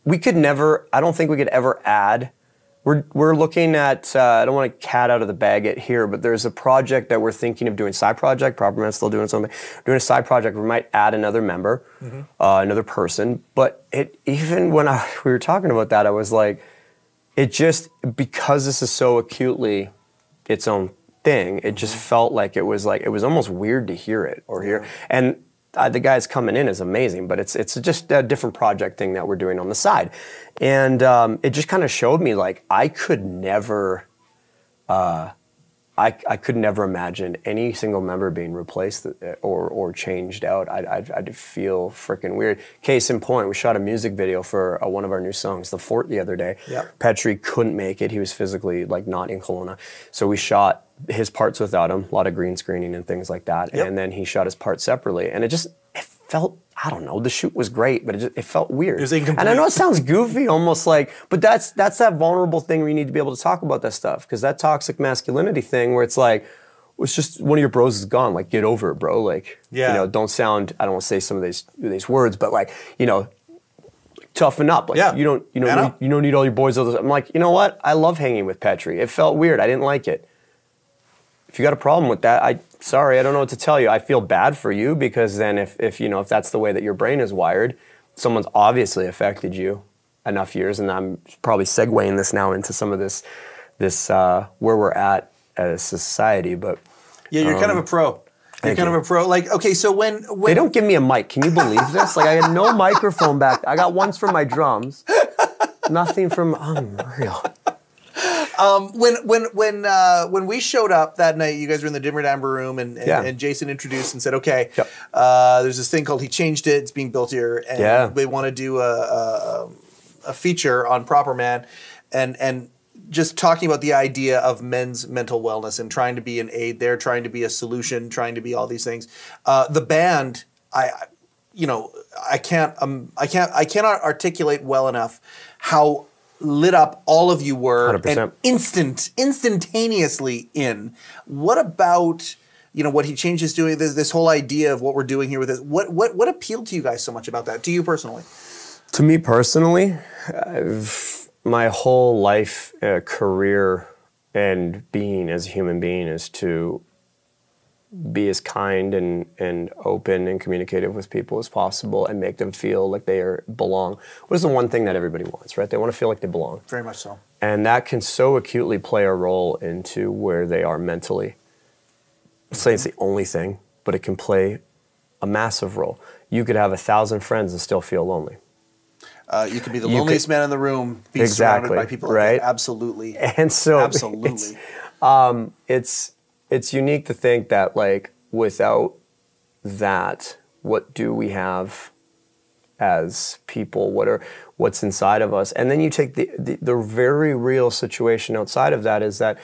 we could never, I don't think we could ever add. We're looking at, I don't want to cat out of the bag it here, but there's a project that we're thinking of doing, side project, Proper Man's still doing something, doing a side project, we might add another member, another person, but even when we were talking about that, I was like, because this is so acutely its own thing, it just felt like it was almost weird to hear it or hear, and the guy's coming in is amazing, but it's just a different project thing that we're doing on the side. And it just kind of showed me like I could never imagine any single member being replaced or changed out. I'd feel freaking weird. Case in point, we shot a music video for one of our new songs, The Fort, the other day. Petri couldn't make it. He was physically like not in Kelowna. So we shot his parts without him, a lot of green screening and things like that. And then he shot his part separately. And it felt, I don't know, the shoot was great, but it felt weird. It was incomplete. And I know it sounds goofy, almost like, but that's that vulnerable thing where you need to be able to talk about that stuff, because that toxic masculinity thing where it's like, it's just one of your bros is gone, like get over it, bro. Like, don't sound, I don't want to say some of these words, but like, toughen up. Like, you don't need all your boys. I'm like, you know what? I love hanging with Petri. It felt weird. I didn't like it. If you got a problem with that, sorry, I don't know what to tell you. I feel bad for you, because then if that's the way that your brain is wired, someone's obviously affected you enough years, and I'm probably segueing this now into some of this this where we're at as a society. But yeah, you're kind of a pro. You're kind of a pro. Like, okay, so when they don't give me a mic, can you believe this? Like, I had no microphone back. I got ones for my drums, nothing from unreal. When we showed up that night, you guys were in the dimmer amber room, and Jason introduced and said, "Okay, there's this thing called He Changed It. It's being built here, and they want to do a feature on Proper Man, and just talking about the idea of men's mental wellness and trying to be an aid there, trying to be a solution, trying to be all these things. The band, I cannot articulate well enough how lit up all of you were 100%. And instantaneously in. What about what He Changed is doing, this whole idea of what we're doing here with this? What appealed to you guys so much about that? To you personally? To me personally, my whole life, career, and being as a human being is to be as kind and open and communicative with people as possible and make them feel like they belong. What is the one thing that everybody wants, right? They want to feel like they belong. Very much so. And that can so acutely play a role into where they are mentally. I'm saying it's the only thing, but it can play a massive role. You could have 1,000 friends and still feel lonely. You could be the loneliest man in the room, be surrounded by people like that. Absolutely. And so absolutely. It's unique to think that, like, without that, what do we have as people? What's inside of us? And then you take the very real situation outside of that is that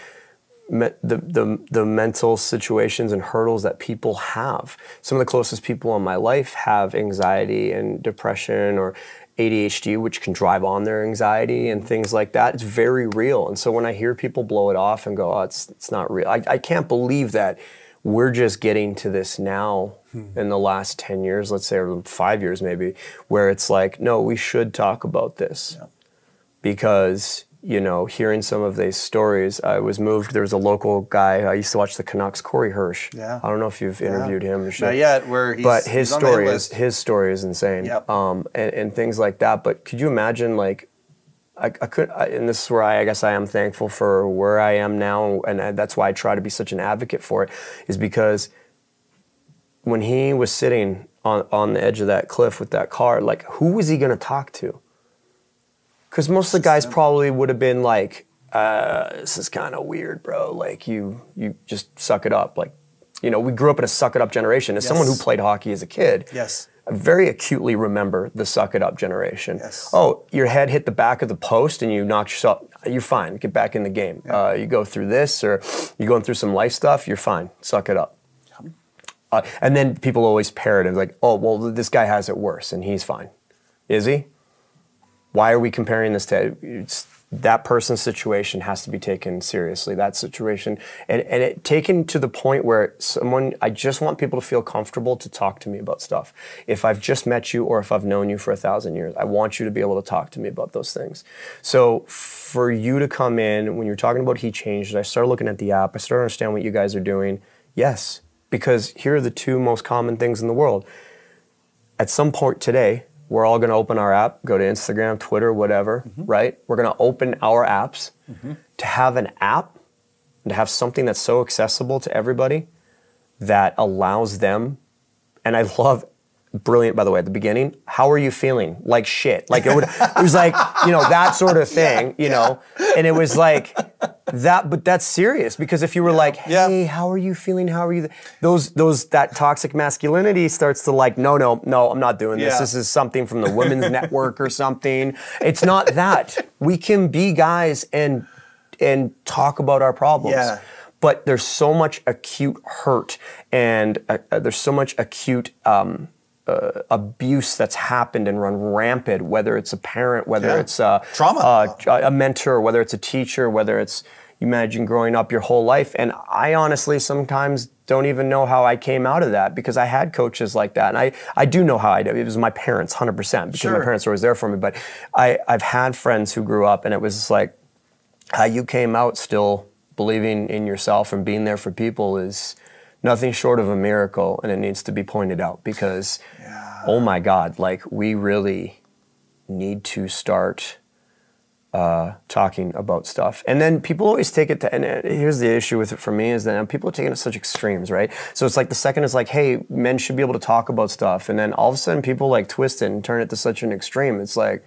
the mental situations and hurdles that people have. Some of the closest people in my life have anxiety and depression or ADHD, which can drive on their anxiety and things like that. It's very real. And so when I hear people blow it off and go, oh, it's not real, I can't believe that we're just getting to this now in the last 10 years, let's say, or 5 years maybe, where it's like, no, we should talk about this. Yeah. Because, hearing some of these stories, I was moved. There was a local guy, I used to watch the Canucks, Corey Hirsch. Yeah. I don't know if you've interviewed him. Not yet, but his story is insane. Yep. And things like that. But could you imagine, like, and this is where I guess I am thankful for where I am now, and that's why I try to be such an advocate for it, is because when he was sitting on the edge of that cliff with that car, like, who was he going to talk to? Because most of the guys probably would have been like, this is kind of weird, bro. Like, you just suck it up. Like, we grew up in a suck it up generation. As someone who played hockey as a kid, I very acutely remember the suck it up generation. Yes. Oh, your head hit the back of the post and you knocked yourself, you're fine, get back in the game. Yeah. You go through this or you're going through some life stuff, you're fine, suck it up. And then people always parrot it like, oh, well, this guy has it worse and he's fine. Is he? Why are we comparing this to that person's situation has to be taken seriously, that situation. And it taken to the point where I just want people to feel comfortable to talk to me about stuff. If I've just met you or if I've known you for 1,000 years, I want you to be able to talk to me about those things. So for you to come in, when you're talking about He Changed It, I started looking at the app, I started to understand what you guys are doing. Yes, because here are the two most common things in the world. At some point today, we're all going to open our app, go to Instagram, Twitter, whatever, right? We're going to open our apps. To have an app and to have something that's so accessible to everybody that allows them, and I love, brilliant, by the way, at the beginning, how are you feeling? Like shit. Like it was like, that sort of thing, you know? And it was like that, but that's serious because if you were like, hey, how are you feeling? How are you? That toxic masculinity starts to like, no, I'm not doing this. This is something from the Women's Network or something. It's not that. We can be guys and talk about our problems. Yeah. But there's so much acute hurt and there's so much acute abuse that's happened and run rampant, whether it's a parent, whether it's trauma, a mentor, whether it's a teacher, whether it's, you imagine growing up your whole life. And I honestly sometimes don't even know how I came out of that because I had coaches like that. And I do know how I did. It was my parents, 100%, because my parents were always there for me. But I've had friends who grew up and it was like, how you came out still believing in yourself and being there for people is nothing short of a miracle, and it needs to be pointed out because, oh my God, like we really need to start talking about stuff. And then people always take it to, and here's the issue with it for me, is that people are taking it to such extremes, right? So it's like the second is like, hey, men should be able to talk about stuff. And then all of a sudden people like twist it and turn it to such an extreme. It's like,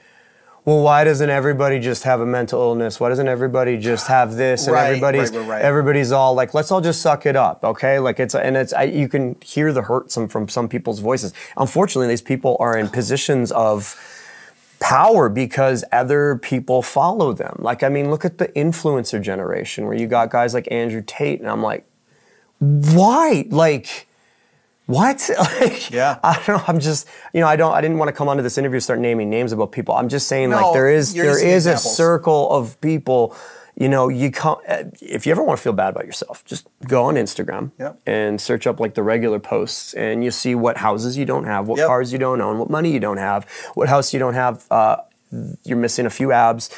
well, why doesn't everybody just have a mental illness? Why doesn't everybody just have this? And everybody's all like, let's all just suck it up, okay? Like you can hear the hurt from some people's voices. Unfortunately, these people are in positions of power because other people follow them. Like, I mean, look at the influencer generation where you got guys like Andrew Tate, and I'm like, why? Like, what? Like, yeah. I don't know. I'm just, I didn't want to come onto this interview and start naming names about people. I'm just saying, like, there is a circle of people. You can't, if you ever want to feel bad about yourself, just go on Instagram and search up like the regular posts, and you see what houses you don't have, what cars you don't own, what money you don't have, what house you don't have. You're missing a few abs.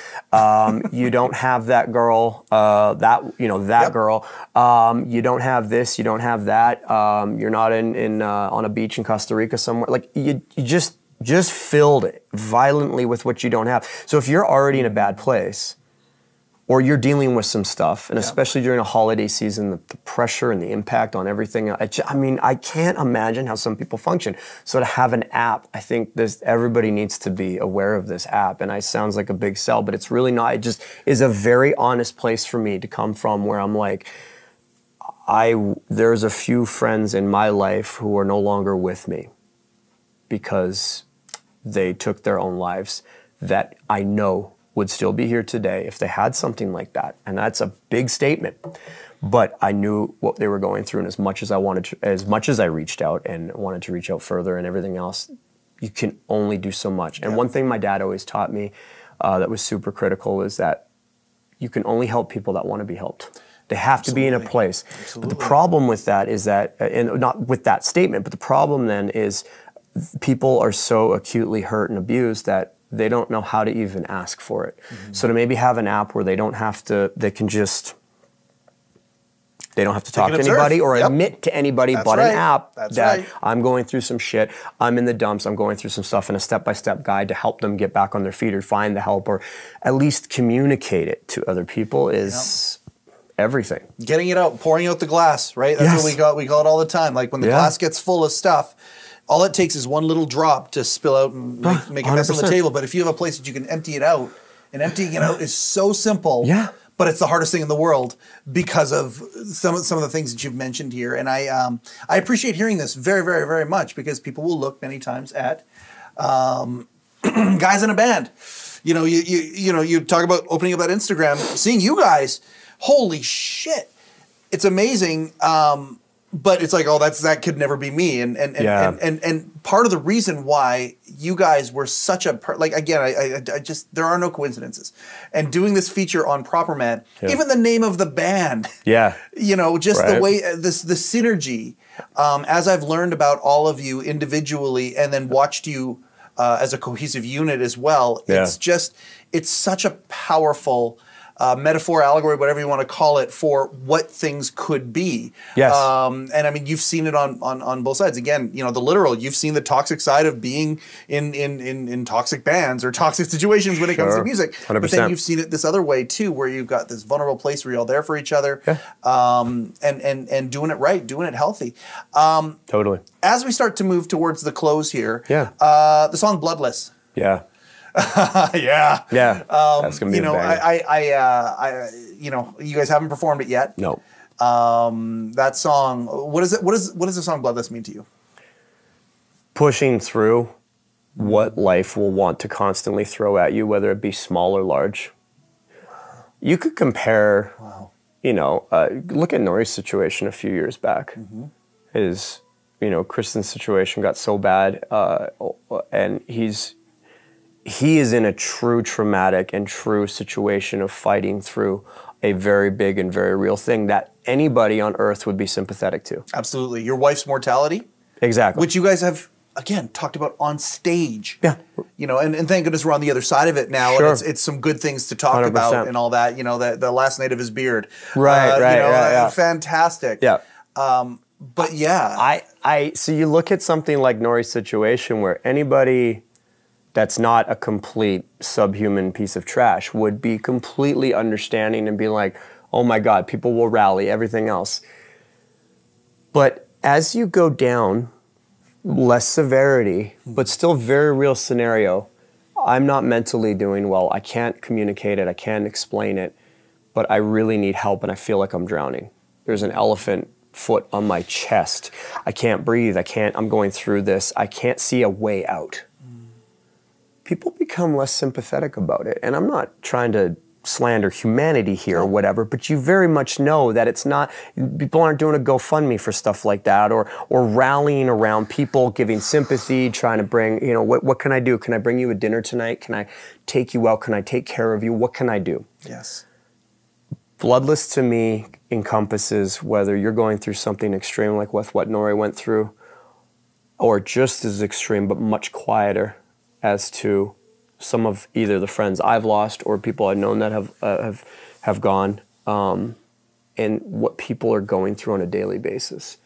You don't have that girl, girl. You don't have this, you don't have that. You're not on a beach in Costa Rica somewhere. Like you just filled it violently with what you don't have. So if you're already in a bad place, or you're dealing with some stuff, and especially during a holiday season, the pressure and the impact on everything. I can't imagine how some people function. So to have an app, I think everybody needs to be aware of this app. And it sounds like a big sell, but it's really not. It just is a very honest place for me to come from, where I'm like, there's a few friends in my life who are no longer with me because they took their own lives that I know would still be here today if they had something like that. And that's a big statement. But I knew what they were going through, and as much as I reached out and wanted to reach out further and everything else, you can only do so much. And one thing my dad always taught me that was super critical is that you can only help people that want to be helped. They have to be in a place. But the problem with that is that, and not with that statement, but the problem then is people are so acutely hurt and abused that they don't know how to even ask for it. Mm-hmm. So to maybe have an app where they don't have to talk to anybody or admit to anybody an app that I'm going through some shit, I'm in the dumps, I'm going through some stuff, and a step-by-step guide to help them get back on their feet or find the help or at least communicate it to other people is everything. Getting it out, pouring out the glass, right? That's what we call it all the time. Like when the glass gets full of stuff, all it takes is one little drop to spill out and make a mess on the table. But if you have a place that you can empty it out, and emptying it out is so simple, but it's the hardest thing in the world because of some of the things that you've mentioned here. And I appreciate hearing this very, very, very much, because people will look many times at guys in a band. You talk about opening up that Instagram, seeing you guys, holy shit, it's amazing. But it's like, oh, that could never be me, and part of the reason why you guys were such a I just, there are no coincidences, and doing this feature on Proper Man, even the name of the band, the way the synergy, as I've learned about all of you individually, and then watched you as a cohesive unit as well. It's such a powerful metaphor, allegory, whatever you want to call it, for what things could be. Yes. And I mean, you've seen it on both sides. Again, the literal, you've seen the toxic side of being in toxic bands or toxic situations when it comes to music. 100%. But then you've seen it this other way too, where you've got this vulnerable place where you're all there for each other, and doing it right, doing it healthy. Totally. As we start to move towards the close here, the song Bloodless. Yeah. That's gonna be you guys haven't performed it yet. No. That song, what does the song Bloodless mean to you? Pushing through what life will want to constantly throw at you, whether it be small or large. You could compare, look at Nori's situation a few years back. Mm-hmm. Kristen's situation got so bad, and he is in a true traumatic and true situation of fighting through a very big and very real thing that anybody on earth would be sympathetic to. Absolutely. Your wife's mortality. Exactly. Which you guys have, again, talked about on stage. Yeah. And thank goodness we're on the other side of it now. Sure. And it's some good things to talk 100%. About and all that. The last night of his beard. Right. Fantastic. Yeah. But yeah. So you look at something like Nori's situation where anybody that's not a complete subhuman piece of trash would be completely understanding and be like, oh my God, people will rally, everything else. But as you go down, less severity, but still very real scenario, I'm not mentally doing well. I can't communicate it. I can't explain it, but I really need help and I feel like I'm drowning. There's an elephant foot on my chest. I can't breathe. I'm going through this. I can't see a way out. People become less sympathetic about it. And I'm not trying to slander humanity here or whatever, but you very much know that it's not, people aren't doing a GoFundMe for stuff like that, or rallying around people, giving sympathy, trying to bring, you know, what can I do? Can I bring you a dinner tonight? Can I take you out? Can I take care of you? What can I do? Yes. Bloodless to me encompasses whether you're going through something extreme like what Nori went through, or just as extreme but much quieter as to some of either the friends I've lost or people I've known that have gone, and what people are going through on a daily basis.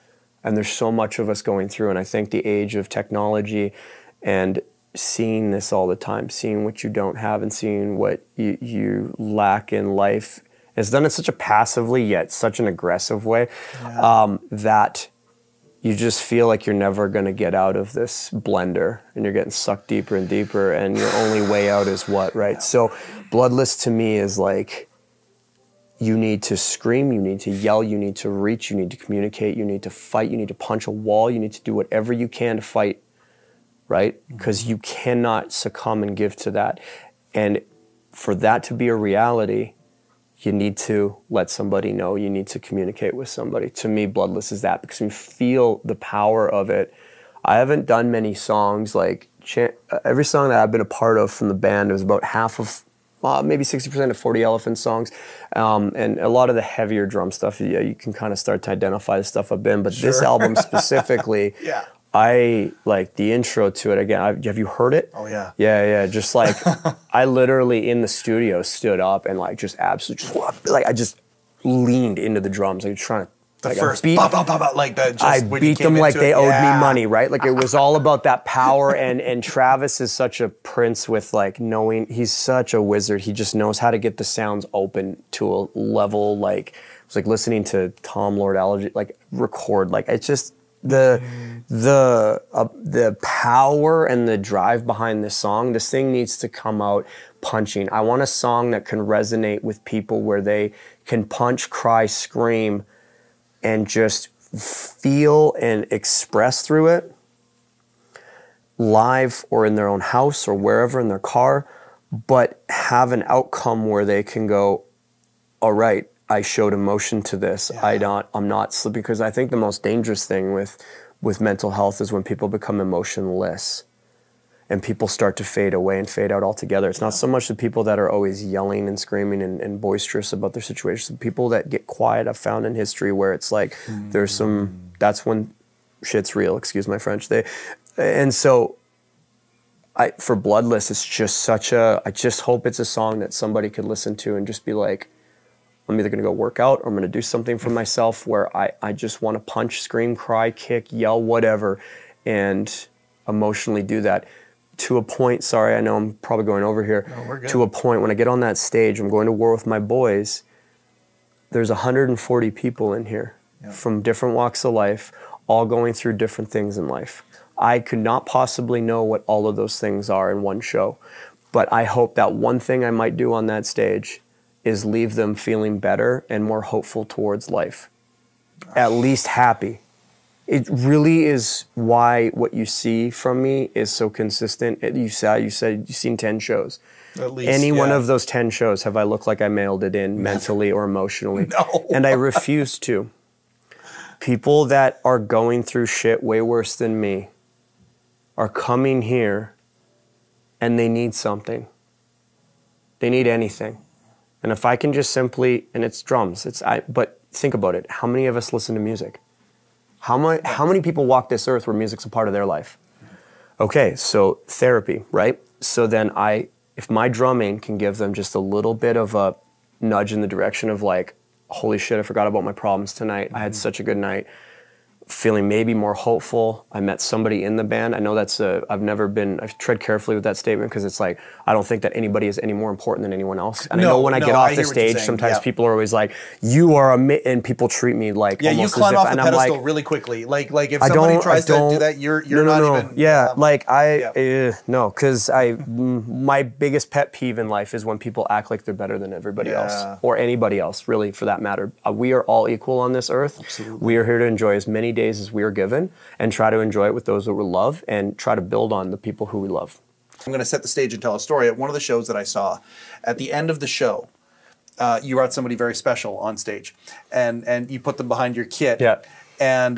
And there's so much of us going through, and I think the age of technology and seeing this all the time, seeing what you don't have and seeing what you lack in life, is done in such a passively yet such an aggressive way, that you just feel like you're never going to get out of this blender, and you're getting sucked deeper and deeper, and your only way out is what, right? Yeah. So bloodless to me is like, you need to scream, you need to yell, you need to reach, you need to communicate, you need to fight, you need to punch a wall, you need to do whatever you can to fight, right? Because you cannot succumb and give to that. And for that to be a reality, you need to let somebody know, you need to communicate with somebody. To me, bloodless is that, because you feel the power of it. I haven't done many songs, like every song that I've been a part of from the band was about half of, maybe 60% of 40 Elephant songs. And a lot of the heavier drum stuff, you can kind of start to identify the stuff I've been, but this album specifically, I like the intro to it again. Have you heard it? Oh yeah. Yeah. Just like, I literally in the studio stood up and like just absolutely, like I just leaned into the drums, like trying to. The like first pop, like that. Just I beat them like they owed me money, right? Like it was all about that power. And Travis is such a prince with like knowing. He's such a wizard. He just knows how to get the sounds open to a level like it's like listening to Tom Lord Allergy, like record. Like it's just. The power and the drive behind this song, this thing needs to come out punching. I want a song that can resonate with people where they can punch, cry, scream, and just feel and express through it, live or in their own house or wherever in their car, but have an outcome where they can go, all right, I showed emotion to this. Yeah. I'm not slipping, because I think the most dangerous thing with mental health is when people become emotionless and people start to fade away and fade out altogether. It's not so much the people that are always yelling and screaming and boisterous about their situations. The people that get quiet, I've found in history where it's like there's that's when shit's real, excuse my French. And so for Bloodless, it's just I just hope it's a song that somebody could listen to and just be like, I'm either gonna go work out or I'm gonna do something for myself where I just wanna punch, scream, cry, kick, yell, whatever, and emotionally do that. To a point, sorry, I know I'm probably going over here. No, we're good. To a point, when I get on that stage, I'm going to war with my boys, there's 140 people in here from different walks of life, all going through different things in life. I could not possibly know what all of those things are in one show, but I hope that one thing I might do on that stage is leave them feeling better and more hopeful towards life. At least happy. It really is why what you see from me is so consistent. You said you've seen 10 shows. At least, Any one of those 10 shows, have I looked like I mailed it in mentally or emotionally? No. And I refuse to. People that are going through shit way worse than me are coming here and they need something. They need anything. And if I can just simply, and it's drums, but think about it. How many of us listen to music? How many people walk this earth where music's a part of their life? Okay, so therapy, right? So then if my drumming can give them just a little bit of a nudge in the direction of like, holy shit, I forgot about my problems tonight. I had such a good night. feeling maybe more hopeful. I met somebody in the band. I know that's I tread carefully with that statement because it's like, I don't think that anybody is any more important than anyone else. And I know when I get off the stage, sometimes people are always like, you are and people treat me like almost you climb off the pedestal really quickly. Like if somebody tries to do that, you're not even. Yeah, no, because my biggest pet peeve in life is when people act like they're better than everybody else or anybody else, really, for that matter. We are all equal on this earth. Absolutely. We are here to enjoy as many days as we are given and try to enjoy it with those that we love and try to build on the people who we love. I'm going to set the stage and tell a story. At one of the shows that I saw, at the end of the show, you brought somebody very special on stage, and you put them behind your kit. Yeah. And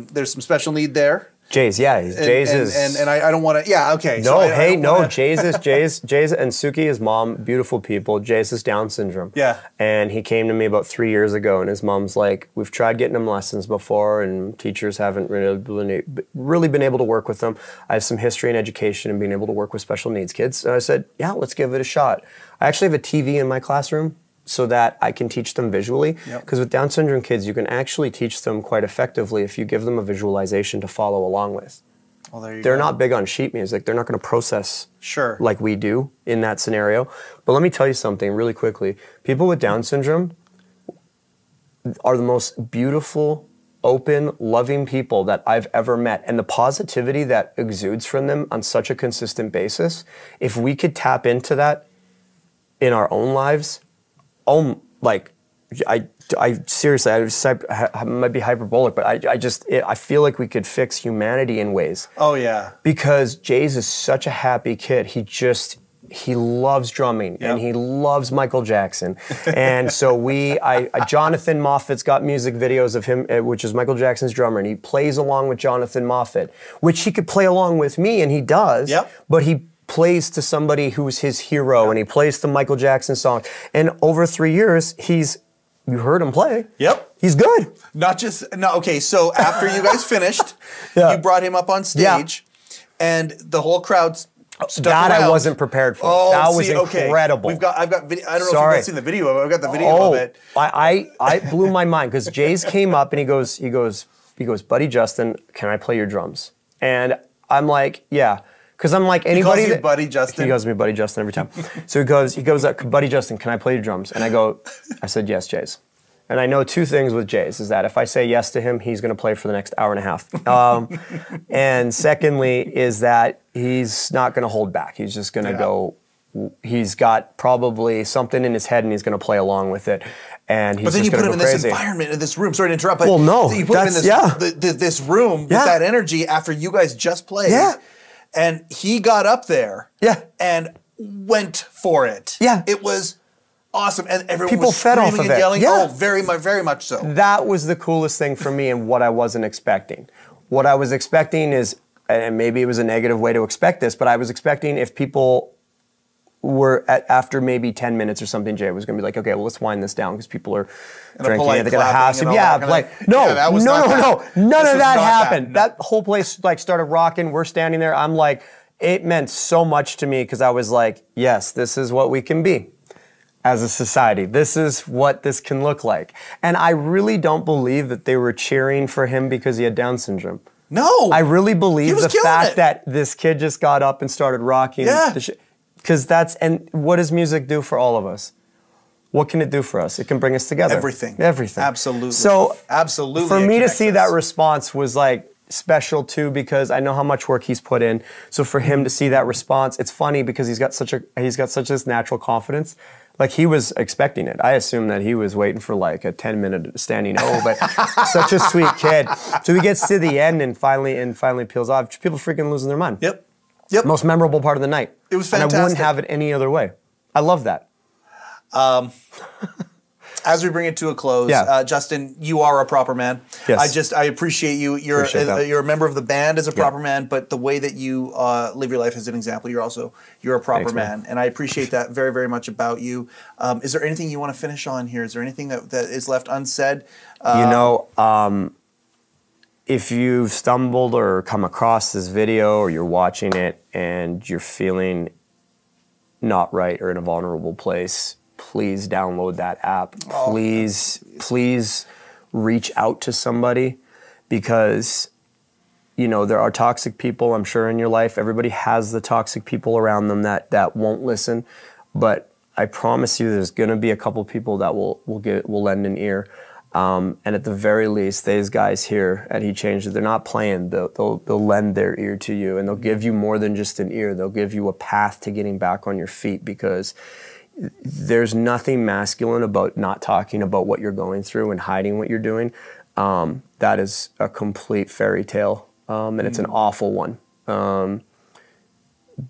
there's some special need there. Jays, yeah, Jays is, and I don't want to. Yeah, okay. No, Jays and Suki, his mom, beautiful people. Jays has Down syndrome. Yeah, and he came to me about 3 years ago, and his mom's like, we've tried getting him lessons before, and teachers haven't really been able to work with them. I have some history in education and being able to work with special needs kids, and I said, yeah, let's give it a shot. I actually have a TV in my classroom so that I can teach them visually. Because with Down syndrome kids, you can actually teach them quite effectively if you give them a visualization to follow along with. Well, there you They're go. not big on sheet music. They're not going to process sure like we do in that scenario. But let me tell you something really quickly. People with Down syndrome are the most beautiful, open, loving people that I've ever met. And the positivity that exudes from them on such a consistent basis, if we could tap into that in our own lives, like, I seriously, I might be hyperbolic, but I feel like we could fix humanity in ways. Oh yeah. Because Jays is such a happy kid. He loves drumming and he loves Michael Jackson. And so Jonathan Moffat's got music videos of him, which is Michael Jackson's drummer, and he plays along with Jonathan Moffat, which he could play along with me, and he does. But he plays to somebody who's his hero, and he plays the Michael Jackson song. And over 3 years, you heard him play. He's good. Okay, so after you guys finished, you brought him up on stage, and the whole crowd stuck around. I wasn't prepared for. That was incredible. I've got video. I don't know if you've guys seen the video of it. I've got the video of it. I blew my mind because Jays came up and he goes, Buddy Justen, can I play your drums? And I'm like, yeah. Because I'm like anybody. He calls you Buddy Justen. He calls me Buddy Justen every time. So he goes, Buddy Justen, can I play your drums? And I said, yes, Jays. And I know two things with Jays is that if I say yes to him, he's going to play for the next hour and a half. And secondly is that he's not going to hold back. He's just going to go. He's got probably something in his head and he's going to play along with it. And he's but then just you put him in this crazy. Environment, in this room. Sorry to interrupt, but well, no, you put him in this room with that energy after you guys just played. And he got up there and went for it. It was awesome. And everyone was screaming and yelling. Oh, very much so. That was the coolest thing for me and what I wasn't expecting. What I was expecting is, and maybe it was a negative way to expect this, but I was expecting if people were after maybe 10 minutes or something, Jay was going to be like, okay, well, let's wind this down because people are drinking. They're going to have some. None of that happened. That whole place like started rocking. We're standing there. I'm like, it meant so much to me because I was like, yes, this is what we can be as a society. This is what this can look like. And I really don't believe that they were cheering for him because he had Down syndrome. No. I really believe the fact that this kid just got up and started rocking. Because and what does music do for all of us? What can it do for us? It can bring us together. Everything. Absolutely. So for me to see that response was like special too, because I know how much work he's put in. So for him to see that response, it's funny because he's got such this natural confidence. Like he was expecting it. I assume that he was waiting for like a 10-minute standing O, but such a sweet kid. So he gets to the end and finally peels off. People freaking losing their mind. Yep. Most memorable part of the night. It was fantastic. And I wouldn't have it any other way. I love that. As we bring it to a close, Justen, you are a proper man. Yes. I appreciate you. You're a member of the band as a proper man, but the way that you live your life as an example, you're a proper man. And I appreciate that very, very much about you. Is there anything you want to finish on here? Is there anything that is left unsaid? If you've stumbled or come across this video or you're watching it and you're feeling not right or in a vulnerable place, please download that app. Please reach out to somebody because, you know, there are toxic people, I'm sure, in your life. Everybody has the toxic people around them that won't listen. But I promise you there's going to be a couple people that will lend an ear. And at the very least, these guys here at He Changed It, they're not playing. They'll lend their ear to you, and they'll give you more than just an ear. They'll give you a path to getting back on your feet, because there's nothing masculine about not talking about what you're going through and hiding what you're doing. That is a complete fairy tale. And it's an awful one.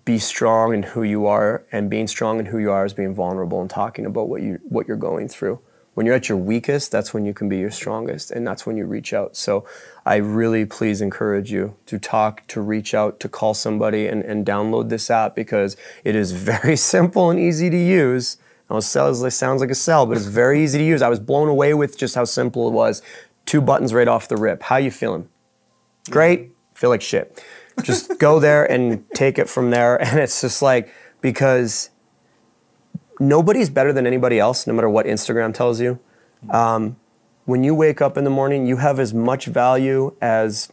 Be strong in who you are, and being strong in who you are is being vulnerable and talking about what you're going through. When you're at your weakest, that's when you can be your strongest, and that's when you reach out. So I really please encourage you to talk, to reach out, to call somebody, and download this app, because it is very simple and easy to use. It sounds like a sell, but it's very easy to use. I was blown away with just how simple it was. 2 buttons right off the rip. How you feeling? Great. Feel like shit. Just go there and take it from there. And it's just like, because nobody's better than anybody else, no matter what Instagram tells you. When you wake up in the morning, you have as much value as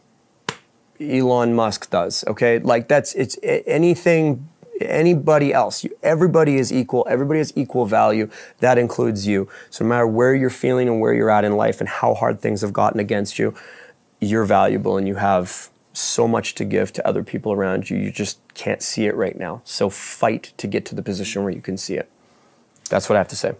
Elon Musk does, okay? Like, it's anything, anybody else. Everybody is equal. Everybody has equal value. That includes you. So no matter where you're feeling and where you're at in life and how hard things have gotten against you, you're valuable, and you have so much to give to other people around you. You just can't see it right now. So fight to get to the position where you can see it. That's what I have to say.